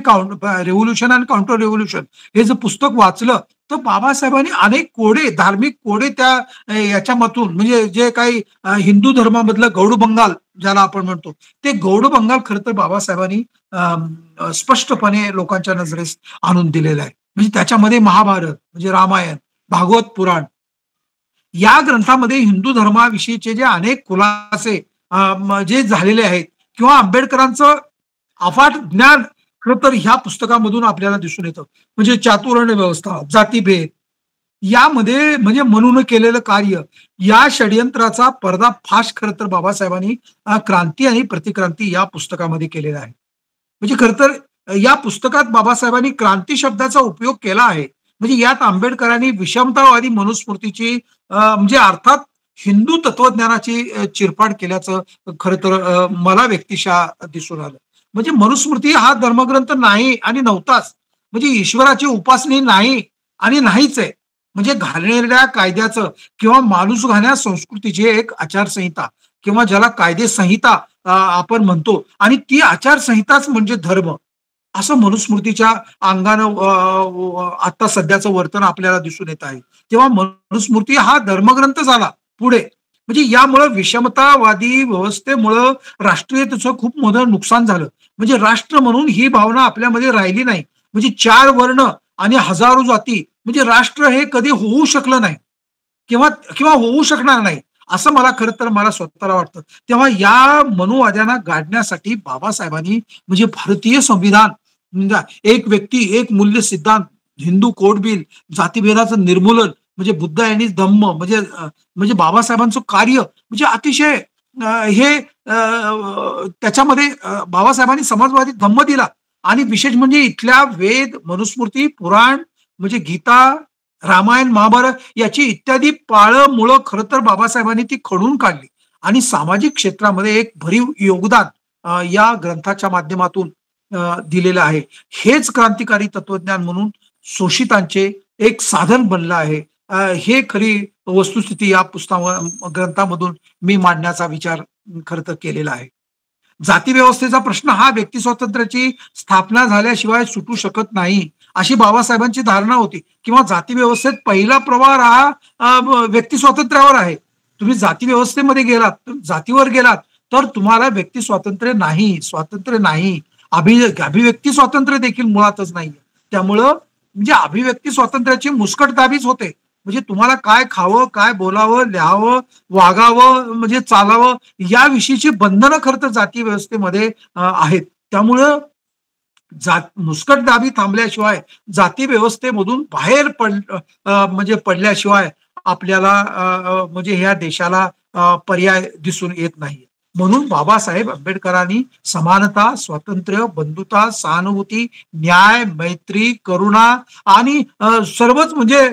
रेव्होल्युशन आणि काउंटर रेव्होल्युशन हे जर पुस्तक वाचलं तर बाबासाहेबांनी अनेक कोडे धार्मिक कोडे त्या याच्यामधून म्हणजे जे काही हिंदू धर्मामधलं गौड बंगाल ज्याला आपण म्हणतो ते गौड बंगाल खरं तर बाबासाहेबांनी स्पष्टपणे लोकांच्या नजरेस आणून दिलेलं आहे. म्हणजे त्याच्यामध्ये महाभारत म्हणजे रामायण भागवत पुराण या ग्रंथामध्ये हिंदू धर्माविषयीचे जे अनेक खुलासे जे झालेले आहेत किंवा आंबेडकरांचं अफाट ज्ञान खरं तर ह्या पुस्तकामधून आपल्याला दिसून येतं. म्हणजे चातुर्वर्ण व्यवस्था, जातीभेद यामध्ये म्हणजे मनून केलेलं कार्य, या षडयंत्राचा पर्दाफाश खरं तर बाबासाहेबांनी क्रांती आणि प्रतिक्रांती या पुस्तकामध्ये केलेला आहे. म्हणजे खरं तर या पुस्तकात बाबासाहेबांनी क्रांती शब्दाचा उपयोग केला आहे. म्हणजे यात आंबेडकरांनी विषमतावादी मनुस्मृतीची म्हणजे अर्थात हिंदू तत्वज्ञानाची चिरफाड केल्याचं खरं तर मला व्यक्तिशः दिसून आलं. म्हणजे मनुस्मृती हा धर्मग्रंथ नाही आणि नव्हताच. म्हणजे ईश्वराची उपासनी नाही आणि नाहीच आहे. म्हणजे घालणाऱ्या कायद्याचं किंवा माणूस घालण्या संस्कृतीची एक आचारसंहिता किंवा ज्याला कायदे संहिता आपण म्हणतो आणि ती आचारसंहिताच म्हणजे धर्म असं मनुस्मृतीच्या अंगानं आता सध्याचं वर्तन आपल्याला दिसून येत आहे. तेव्हा मनुस्मृती हा धर्मग्रंथ झाला पुढे. म्हणजे यामुळं विषमतावादी व्यवस्थेमुळं राष्ट्रीयतेचं खूप मोठं नुकसान झालं. म्हणजे राष्ट्र म्हणून ही भावना आपल्यामध्ये राहिली नाही. म्हणजे 4 वर्ण आणि हजारो जाती म्हणजे राष्ट्र हे कधी होऊ शकलं नाही किंवा किंवा होऊ शकणार नाही असं मला खरं तर मला स्वतःला वाटतं. तेव्हा या मनुवाद्यांना गाडण्यासाठी बाबासाहेबांनी म्हणजे भारतीय संविधान म्हणजे एक व्यक्ती एक मूल्य सिद्धांत, हिंदू कोड बिल, जातीभेदाचं निर्मूलन म्हणजे बुद्ध यांनी धम्म म्हणजे बाबासाहेबांचं कार्य म्हणजे अतिशय हे त्याच्यामध्ये बाबासाहेबांनी समाजवादी धम्म दिला आणि विशेष म्हणजे इथल्या वेद, मनुस्मृती, पुराण म्हणजे गीता, रामायण, महाभारत याची इत्यादी पाळं मुळं खरं तर बाबासाहेबांनी ती खडून काढली आणि सामाजिक क्षेत्रामध्ये एक भरीव योगदान या ग्रंथाच्या माध्यमातून दिलेलं आहे. हेच क्रांतिकारी तत्वज्ञान म्हणून शोषितांचे एक साधन बनलं आहे. हे खरी वस्तुस्थिती या ग्रंथामधून मी मांडण्याचा विचार खरं तर केलेला आहे. जाती व्यवस्थेचा प्रश्न हा व्यक्ती स्वातंत्र्याची स्थापना झाल्याशिवाय सुटू शकत नाही अशी बाबासाहेबांची धारणा होती किंवा जाती व्यवस्थेत पहिला प्रवाह हा व्यक्ती स्वातंत्र्यावर आहे. तुम्ही जाती व्यवस्थेमध्ये गेलात, जातीवर गेलात तर तुम्हाला व्यक्ती स्वातंत्र्य नाही, अभिव्यक्ती स्वातंत्र्य देखील मुळातच नाही. त्यामुळं म्हणजे अभिव्यक्ती स्वातंत्र्याची मुस्कटदाबीच होते. म्हणजे तुम्हाला काय खावं, काय बोलावं, लिहावं, वागावं म्हणजे चालावं याविषयीची बंधनं खरं तर जाती व्यवस्थेमध्ये आहेत. त्यामुळं मुस्कटदाबी थांबल्याशिवाय जाती व्यवस्थेमधून बाहेर म्हणजे पडल्याशिवाय आपल्याला म्हणजे ह्या देशाला पर्याय दिसून येत नाही. म्हणून बाबासाहेब आंबेडकरांनी समानता, स्वातंत्र्य, बंधुता, सहानुभूती, न्याय, मैत्री, करुणा आणि सर्वच म्हणजे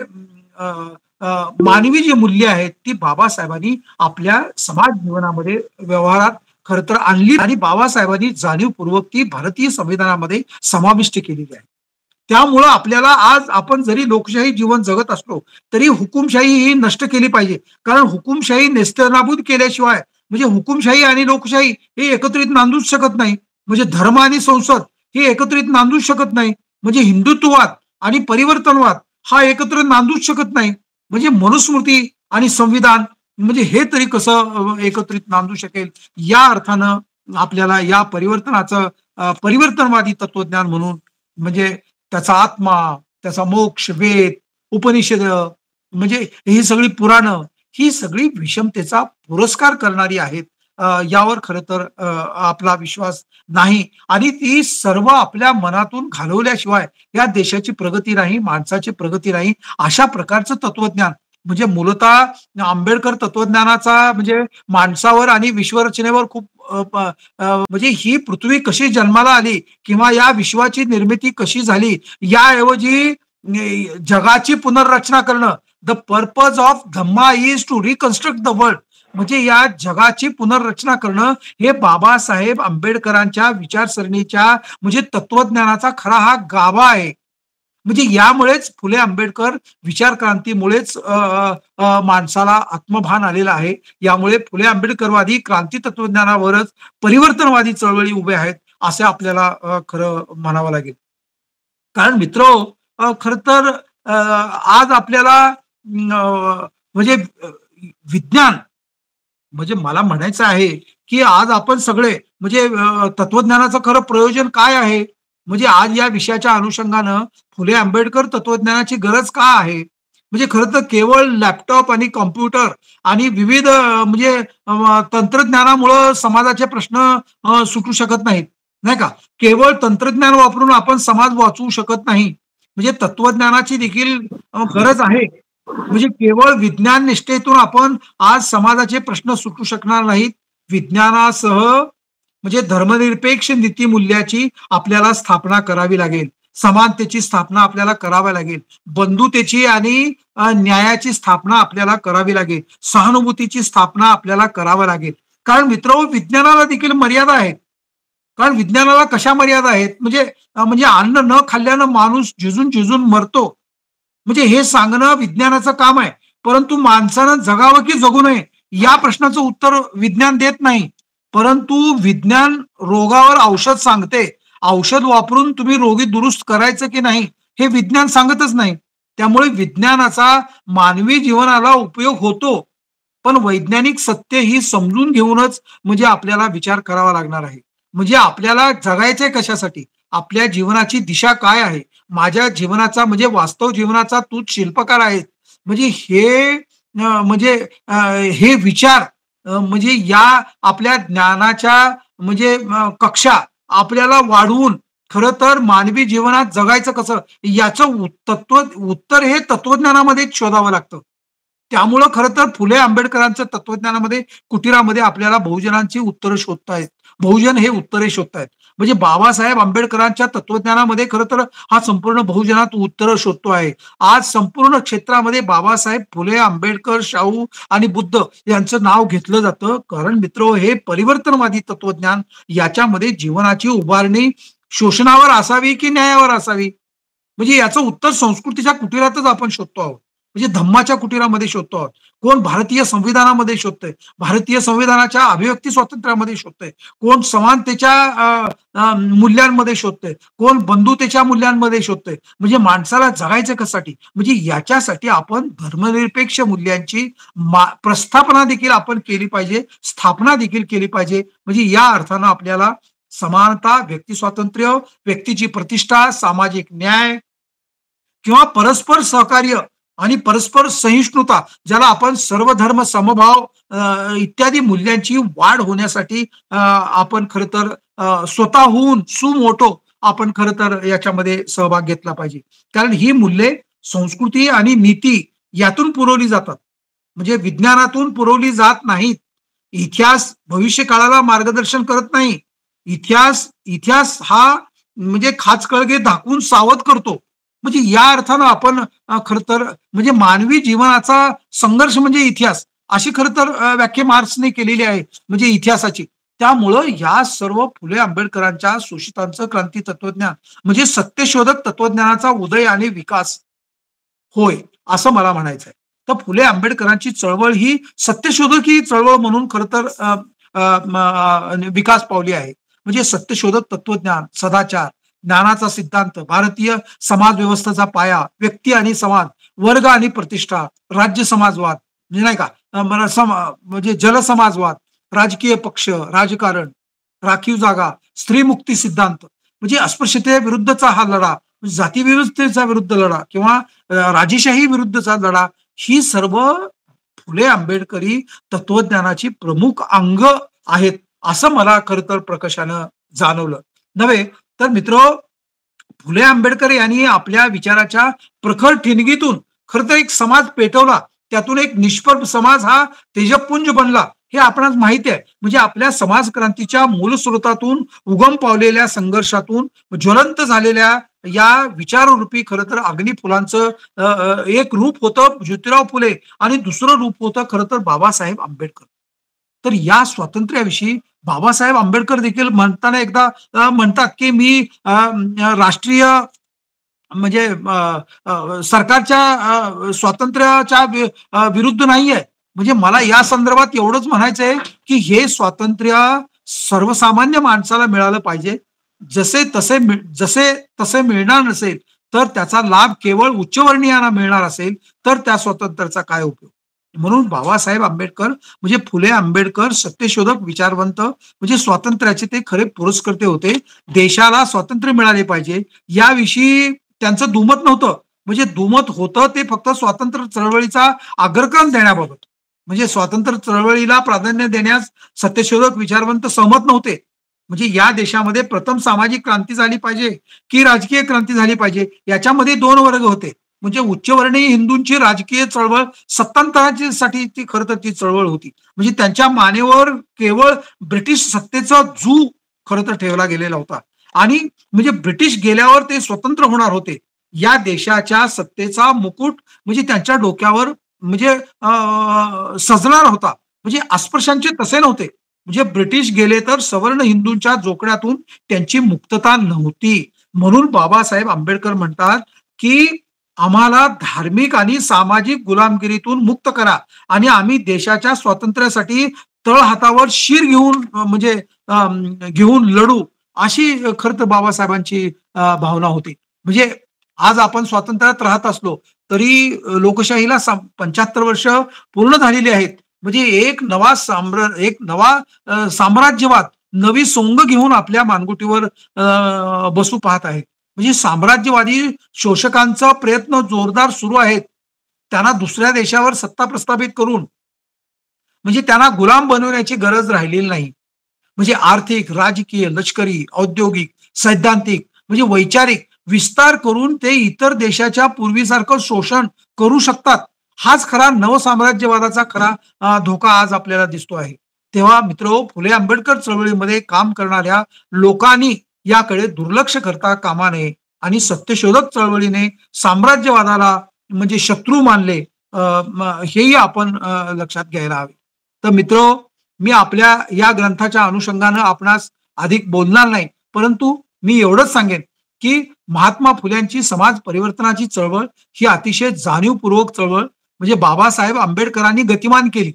मानवी जी मूल्य आहेत ती बाबासाहेबांनी आपल्या समाज जीवनामध्ये व्यवहारात खरं तर आणली आणि बाबासाहेबांनी जाणीवपूर्वक ती भारतीय संविधानामध्ये समाविष्ट केलेली आहे. त्यामुळं आपल्याला आज आपण जरी लोकशाही जीवन जगत असलो तरी हुकुमशाही ही नष्ट केली पाहिजे. कारण हुकुमशाही नेस्तनाबूत केल्याशिवाय म्हणजे हुकुमशाही आणि लोकशाही हे एकत्रित नांदूच शकत नाही. म्हणजे धर्म आणि संसद हे एकत्रित नांदूच शकत नाही. म्हणजे हिंदुत्ववाद आणि परिवर्तनवाद हा एकत्र नांदूच शकत नाही. म्हणजे मनुस्मृती आणि संविधान म्हणजे हे तरी कसं एकत्रित नांदू शकेल. या अर्थानं आपल्याला या परिवर्तनाचं परिवर्तनवादी तत्वज्ञान म्हणून म्हणजे त्याचा आत्मा, त्याचा मोक्ष, वेद, उपनिषद म्हणजे ही सगळी पुराणं ही सगळी विषमतेचा पुरस्कार करणारी आहेत. यावर खरं तर आपला विश्वास नाही आणि ती सर्व आपल्या मनातून घालवल्याशिवाय या देशाची प्रगती नाही, माणसाची प्रगती नाही. अशा प्रकारचं तत्वज्ञान म्हणजे मूलतः आंबेडकर तत्वज्ञानाचा म्हणजे माणसावर आणि विश्वरचनेवर खूप म्हणजे ही पृथ्वी कशी जन्माला आली किंवा या विश्वाची निर्मिती कशी झाली याऐवजी जगाची पुनर्रचना करणं. The purpose of Dhamma is to reconstruct the world म्हणजे या जगाची पुनर्रचना करणं हे बाबासाहेब आंबेडकरांच्या विचारसरणीच्या म्हणजे तत्वज्ञानाचा खरा हा गाभा आहे. म्हणजे यामुळेच फुले आंबेडकर विचार क्रांतीमुळेच माणसाला आत्मभान आलेलं आहे. यामुळे फुले आंबेडकरवादी क्रांती तत्वज्ञानावरच परिवर्तनवादी चळवळी उभ्या आहेत असे आपल्याला खरं म्हणावं लागेल. कारण मित्र खर तर आज आपल्याला म्हणजे विज्ञान म्हणजे मला म्हणायचं आहे की आज आपण सगळे म्हणजे तत्वज्ञानाचं खरं प्रयोजन काय आहे म्हणजे आज या विषयाच्या अनुषंगानं फुले आंबेडकर तत्वज्ञानाची गरज का आहे. म्हणजे खरं तर केवळ लॅपटॉप आणि कॉम्प्युटर आणि विविध म्हणजे तंत्रज्ञानामुळं समाजाचे प्रश्न सुटू शकत नाहीत. नाही का. केवळ तंत्रज्ञान वापरून आपण समाज वाचवू शकत नाही, म्हणजे तत्वज्ञानाची देखील गरज आहे. म्हणजे केवळ विज्ञान निष्ठेतून आपण आज समाजाचे प्रश्न सुटू शकणार नाहीत. विज्ञानासह म्हणजे धर्मनिरपेक्ष नीतिमूल्याची आपल्याला स्थापना करावी लागेल. समानतेची स्थापना आपल्याला करावी लागेल. बंधुतेची आणि न्यायाची स्थापना आपल्याला करावी लागेल. सहानुभूतीची स्थापना आपल्याला करावी लागेल. कारण मित्रहो, विज्ञानाला देखील मर्यादा आहेत. कारण विज्ञानाला कशा मर्यादा आहेत, म्हणजे म्हणजे अन्न न खाल्ल्यानं माणूस झिजून झिजून मरतो, म्हणजे हे सांगणं विज्ञानाचं काम आहे. परंतु माणसानं जगावं की जगू नये या प्रश्नाचं उत्तर विज्ञान देत नाही. परंतु विज्ञान रोगावर औषध सांगते. औषध वापरून तुम्ही रोगी दुरुस्त करायचं की नाही हे विज्ञान सांगतच नाही. त्यामुळे विज्ञानाचा मानवी जीवनाला उपयोग होतो, पण वैज्ञानिक सत्य ही समजून घेऊनच म्हणजे आपल्याला विचार करावा लागणार आहे. म्हणजे आपल्याला जगायचंय कशासाठी, आपल्या जीवनाची दिशा काय आहे, माझ्या जीवनाचा म्हणजे वास्तव जीवनाचा तूच शिल्पकार आहे. म्हणजे म्हणजे हे विचार म्हणजे या आपल्या ज्ञानाच्या म्हणजे कक्षा आपल्याला वाढवून खरं तर मानवी जीवनात जगायचं कसं याचं उत्तर हे तत्वज्ञानामध्येच शोधावं लागतं. त्यामुळं खरं तर फुले आंबेडकरांच्या तत्वज्ञानामध्ये कुटीरामध्ये आपल्याला बहुजनांची उत्तरं शोधतायत. बहुजन हे उत्तरे शोधतायत. म्हणजे बाबासाहेब आंबेडकरांच्या तत्वज्ञानामध्ये खरं तर हा संपूर्ण बहुजनात उत्तरं शोधतो आहे. आज संपूर्ण क्षेत्रामध्ये बाबासाहेब, फुले, आंबेडकर, शाहू आणि बुद्ध यांचं नाव घेतलं जातं. कारण मित्र, हे परिवर्तनवादी तत्वज्ञान याच्यामध्ये जीवनाची उभारणी शोषणावर असावी की न्यायावर असावी, म्हणजे याचं उत्तर संस्कृतीच्या कुटीरातच आपण शोधतो आहोत. म्हणजे धम्माच्या कुटीरामध्ये शोधतो आहोत. कोण भारतीय संविधानामध्ये शोधतंय, भारतीय संविधानाच्या अभिव्यक्ती स्वातंत्र्यामध्ये शोधतंय, कोण समानतेच्या मूल्यांमध्ये शोधतंय, कोण बंधुतेच्या मूल्यांमध्ये शोधतंय. म्हणजे माणसाला जगायचं कशासाठी, म्हणजे याच्यासाठी आपण धर्मनिरपेक्ष मूल्यांची प्रस्थापना देखील आपण केली पाहिजे, स्थापना देखील केली पाहिजे. म्हणजे या अर्थानं आपल्याला समानता, व्यक्ती स्वातंत्र्य, व्यक्तीची प्रतिष्ठा, सामाजिक न्याय किंवा परस्पर सहकार्य आणि परस्पर सहिष्णुता, ज्याला आपण सर्वधर्म समभाव इत्यादी मूल्यांची वाढ होण्यासाठी आपण खरं तर स्वतःहून सुमोटो आपण खरं तर याच्यामध्ये सहभाग घेतला पाहिजे. कारण ही मूल्ये संस्कृती आणि नीती यातून पुरवली जातात, म्हणजे विज्ञानातून पुरवली जात नाहीत. इतिहास भविष्य काळाला मार्गदर्शन करत नाही. इतिहास हा म्हणजे खाचकळगे दाखवून सावध करतो. म्हणजे या अर्थानं आपण खरं तर म्हणजे मानवी जीवनाचा संघर्ष म्हणजे इतिहास, अशी खरं तर व्याख्या मार्क्सने केलेली आहे म्हणजे इतिहासाची. त्यामुळं या सर्व फुले आंबेडकरांच्या शोषितांचं क्रांती तत्वज्ञान म्हणजे सत्यशोधक तत्वज्ञानाचा उदय आणि विकास होय, असं मला म्हणायचंय. तर फुले आंबेडकरांची चळवळ ही सत्यशोधक ही चळवळ म्हणून खरं तर विकास पावली आहे. म्हणजे सत्यशोधक तत्वज्ञान, सदाचार, ज्ञानाचा सिद्धांत, भारतीय समाज व्यवस्थेचा पाया, व्यक्ती आणि समाज, वर्ग आणि प्रतिष्ठा, राज्य समाजवाद म्हणजे नाही का, म्हणजे जलसमाजवाद, राजकीय पक्ष, राजकारण, राखीव जागा, स्त्री मुक्ती सिद्धांत, म्हणजे अस्पृश्यते विरुद्धचा हा लढा, जाती विरुद्धतेचा विरुद्ध लढा किंवा राजेशाही विरुद्धचा लढा, ही सर्व फुले आंबेडकरी तत्वज्ञानाची प्रमुख अंग आहेत, असं मला खरं तर प्रकर्षानं जाणवलं. नव्हे तर मित्र, फुले आंबेडकर यांनी आपल्या विचाराच्या प्रखर ठिणगीतून खरं तर एक समाज पेटवला. त्यातून एक निष्प्रभ समाज हा तेजपुंज बनला, हे आपणास माहिती आहे. म्हणजे आपल्या समाज क्रांतीच्या मूल स्रोतातून उगम पावलेल्या संघर्षातून ज्वलंत झालेल्या या विचाररूपी खरं तर अग्निफुलांचं एक रूप होतं ज्योतिराव फुले आणि दुसरं रूप होतं खरं तर बाबासाहेब आंबेडकर. तर या स्वातंत्र्याविषयी बाबासाहेब आंबेडकर देखील म्हणताना एकदा म्हणतात की मी राष्ट्रीय म्हणजे सरकारच्या स्वातंत्र्याच्या विरुद्ध नाहीये. म्हणजे मला या संदर्भात एवढंच म्हणायचंय की हे स्वातंत्र्य सर्वसामान्य माणसाला मिळालं पाहिजे. जसे तसे मिळणार नसेल तर त्याचा लाभ केवळ उच्चवर्णीयांना मिळणार असेल तर त्या स्वातंत्र्याचा काय उपयोग. म्हणून बाबासाहेब आंबेडकर म्हणजे फुले आंबेडकर सत्यशोधक विचारवंत म्हणजे स्वातंत्र्याचे ते खरे पुरस्कर्ते होते. देशाला स्वातंत्र्य मिळाले पाहिजे याविषयी त्यांचं दुमत नव्हतं. म्हणजे दुमत होतं ते फक्त स्वातंत्र्य चळवळीचा अग्रक्रम देण्याबाबत. म्हणजे स्वातंत्र्य चळवळीला प्राधान्य देण्यास सत्यशोधक विचारवंत सहमत नव्हते. म्हणजे या देशामध्ये प्रथम सामाजिक क्रांती झाली पाहिजे की राजकीय क्रांती झाली पाहिजे, याच्यामध्ये दोन वर्ग होते. म्हणजे उच्चवर्णीय हिंदूंची राजकीय चळवळ सत्तांतराची साठी ती खरं तर ती चळवळ होती. म्हणजे त्यांच्या मानेवर केवळ ब्रिटिश सत्तेचा जू खरं तर ठेवला गेलेला होता. आणि म्हणजे ब्रिटिश गेल्यावर ते स्वतंत्र होणार होते. या देशाच्या सत्तेचा मुकुट म्हणजे त्यांच्या डोक्यावर म्हणजे सजणार होता. म्हणजे अस्पृश्यांचे तसे नव्हते. म्हणजे ब्रिटिश गेले तर सवर्ण हिंदूंच्या जोखड्यातून त्यांची मुक्तता नव्हती. म्हणून बाबासाहेब आंबेडकर म्हणतात की आम्हाला धार्मिक आणि सामाजिक गुलामगिरीतून मुक्त करा आणि आम्ही देशाच्या स्वातंत्र्यासाठी तळहातावर शीर घेऊन म्हणजे घेऊन लढू, अशी खरं तर बाबासाहेबांची भावना होती. म्हणजे आज आपण स्वातंत्र्यात राहत असलो तरी लोकशाहीला 75 वर्ष पूर्ण झालेली आहेत. म्हणजे एक नवा साम्राज्यवाद, नवी सोंग घेऊन आपल्या मानगुटीवर बसू पाहत आहे. म्हणजे साम्राज्यवादी शोषकांचा प्रयत्न जोरदार सुरू आहेत. त्यांना दुसऱ्या देशावर सत्ता प्रस्थापित करून म्हणजे त्यांना गुलाम बनवण्याची गरज राहिलेली नाही. म्हणजे आर्थिक, राजकीय, लष्करी, औद्योगिक, सैद्धांतिक म्हणजे वैचारिक विस्तार करून ते इतर देशाच्या पूर्वीसारखं शोषण करू शकतात. हाच खरा नवसाम्राज्यवादाचा खरा धोका आज आपल्याला दिसतो आहे. तेव्हा मित्रो, फुले आंबेडकर चळवळीमध्ये काम करणाऱ्या लोकांनी याकडे दुर्लक्ष करता कामा नये आणि सत्यशोधक चळवळीने साम्राज्यवादाला म्हणजे शत्रू मानले हेही आपण लक्षात घ्यायला हवे. तर मित्रो, मी आपल्या या ग्रंथाच्या अनुषंगानं आपणास अधिक बोलणार नाही, परंतु मी एवढंच सांगेन की महात्मा फुल्यांची समाज परिवर्तनाची चळवळ ही अतिशय जाणीवपूर्वक चळवळ म्हणजे बाबासाहेब आंबेडकरांनी गतिमान केली.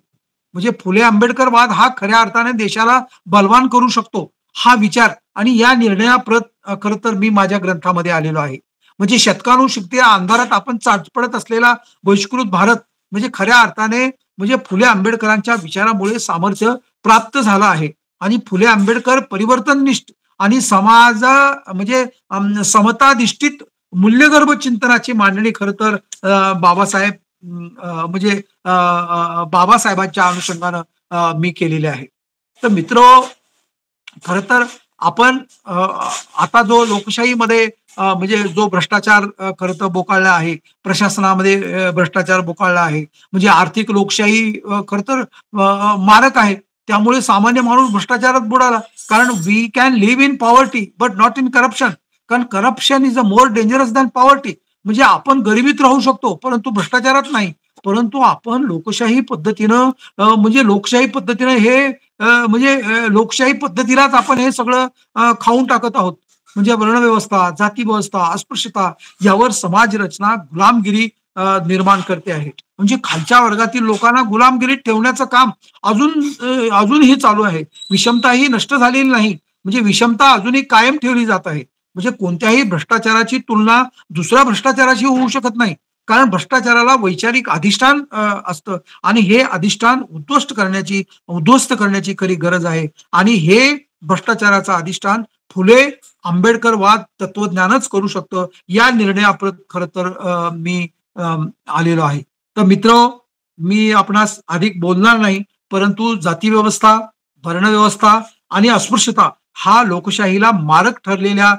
म्हणजे फुले आंबेडकरवाद हा खऱ्या अर्थाने देशाला बलवान करू शकतो, हा विचार आणि या निर्णयाप्रत खरं तर मी माझ्या ग्रंथामध्ये आलेलो आहे. म्हणजे शतकानुशतके अंधारात आपण चाचपडत असलेला बहिष्कृत भारत म्हणजे खऱ्या अर्थाने म्हणजे फुले आंबेडकरांच्या विचारामुळे सामर्थ्य प्राप्त झालं आहे. आणि फुले आंबेडकर परिवर्तननिष्ठ आणि म्हणजे समताधिष्ठित मूल्यगर्भ चिंतनाची मांडणी खरं तर बाबासाहेब म्हणजे बाबासाहेबांच्या अनुषंगानं मी केलेले आहे. तर मित्रो, खर तर आपण आता जो लोकशाहीमध्ये म्हणजे जो भ्रष्टाचार खरं तर बोकाळला आहे, प्रशासनामध्ये भ्रष्टाचार बोकाळला आहे, म्हणजे आर्थिक लोकशाही खरं तर मारक आहे. त्यामुळे सामान्य माणूस भ्रष्टाचारात बुडाला. कारण we can live in poverty but not in corruption. कारण corruption is a more dangerous than poverty. म्हणजे आपण गरिबीत राहू शकतो परंतु भ्रष्टाचारात नाही. परंतु आपण लोकशाही पद्धतीनं म्हणजे लोकशाही पद्धतीनं हे म्हणजे लोकशाही पद्धतीलाच आपण हे सगळं खाऊन टाकत आहोत. म्हणजे वर्णव्यवस्था, जाती व्यवस्था, अस्पृश्यता यावर समाज रचना गुलामगिरी निर्माण करते आहे. म्हणजे खालच्या वर्गातील लोकांना गुलामगिरीत ठेवण्याचं काम अजूनही चालू आहे. विषमता ही नष्ट झालेली नाही. म्हणजे विषमता अजूनही कायम ठेवली जात आहे. म्हणजे कोणत्याही भ्रष्टाचाराची तुलना दुसऱ्या भ्रष्टाचाराशी होऊ शकत नाही. कारण भ्रष्टाचाराला वैचारिक अधिष्ठान असतं आणि हे अधिष्ठान उद्ध्वस्त करण्याची खरी गरज आहे. आणि हे भ्रष्टाचाराचं अधिष्ठान फुले आंबेडकरवाद तत्वज्ञानच करू शकतं. या निर्णयाप्रत खरं तर मी आलेलो आहे. तर मित्र, मी आपणास अधिक बोलणार नाही, परंतु जाती व्यवस्था, वर्णव्यवस्था आणि अस्पृश्यता हा लोकशाहीला मारक ठरलेल्या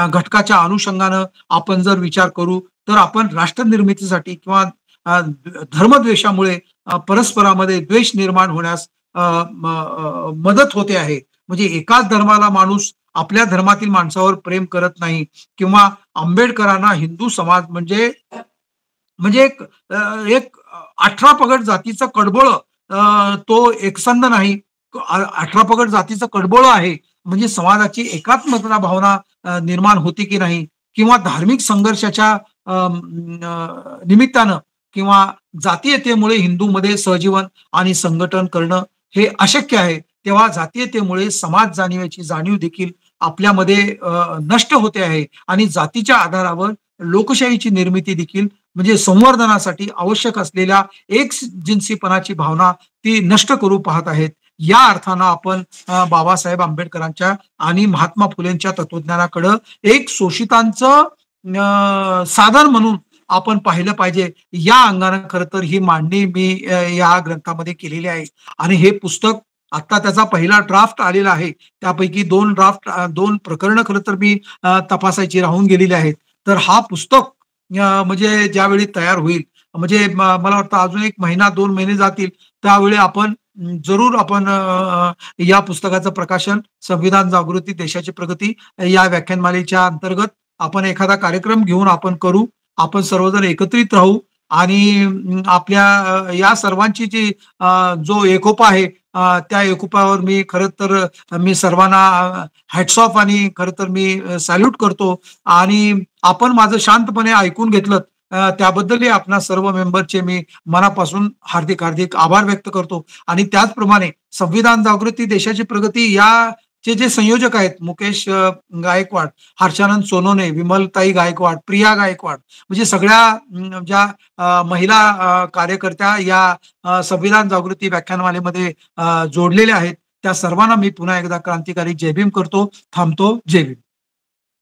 घटकाच्या अनुषंगानं आपण जर विचार करू तर आपण राष्ट्र निर्मितीसाठी किंवा धर्मद्वेषामुळे परस्परामध्ये द्वेष निर्माण होण्यास मदत होते आहे. म्हणजे एकाच धर्माला माणूस आपल्या धर्मातील माणसावर प्रेम करत नाही किंवा आंबेडकरांना हिंदू समाज म्हणजे म्हणजे एक 18 पगड जातीचं कडबोळ तो एकसंध नाही. 18 पगड जातीचं कडबोळ आहे. म्हणजे समाजाची एकात्मता भावना निर्माण होती की नाही किंवा धार्मिक संघर्षाच्या निमित्तानं किंवा जातीयतेमुळे हिंदूमध्ये सहजीवन आणि संघटन करणं हे अशक्य आहे. तेव्हा जातीयतेमुळे समाज जाणीवेची जाणीव देखील आपल्यामध्ये नष्ट होते आहे आणि जातीच्या आधारावर लोकशाहीची निर्मिती देखील म्हणजे संवर्धनासाठी आवश्यक असलेल्या एक जिन्सीपणाची भावना ती नष्ट करू पाहत आहेत. या अर्थानं आपण बाबासाहेब आंबेडकरांच्या आणि महात्मा फुलेंच्या तत्वज्ञानाकडं एक शोषितांचं साधन म्हणून आपण पाहिलं पाहिजे. या अंगानं खरं तर ही मांडणी मी या ग्रंथामध्ये केलेली आहे. आणि हे पुस्तक आता त्याचा पहिला ड्राफ्ट आलेला आहे. त्यापैकी 2 प्रकरणं खरं तर मी तपासायची राहून गेलेली आहेत. तर हा पुस्तक म्हणजे ज्यावेळी तयार होईल, म्हणजे मला वाटतं अजून 1 महिना 2 महिने जातील, त्यावेळी आपण जरूर आपण या पुस्तकाचं प्रकाशन संविधान जागृती देशाची प्रगती या व्याख्यानमालेच्या अंतर्गत आपण एखादा कार्यक्रम घेऊन आपण करू. आपण सर्वजण एकत्रित राहू आणि आपल्या या सर्वांची जी जो एकोपा आहे त्या एकोपावर मी खरं तर मी सर्वांना हॅट्स ऑफ आणि खरं तर मी सॅल्यूट करतो आणि आपण माझं शांतपणे ऐकून घेतलत त्याबद्दलही आपणा सर्व मेंबरचे मी मनापासून हार्दिक हार्दिक आभार व्यक्त करतो आणि त्याचप्रमाणे संविधान जागृती देशाची प्रगती या चे जे संयोजक आहेत मुकेश गायकवाड, हर्षानंद सोनोने, विमलताई गायकवाड, प्रिया गायकवाड म्हणजे सगळ्या ज्या महिला कार्यकर्त्या या संविधान जागृती व्याख्यानमालेमध्ये जोडलेल्या आहेत त्या सर्वांना मी पुन्हा एकदा क्रांतिकारी जय भीम करतो. थांबतो. जय भीम.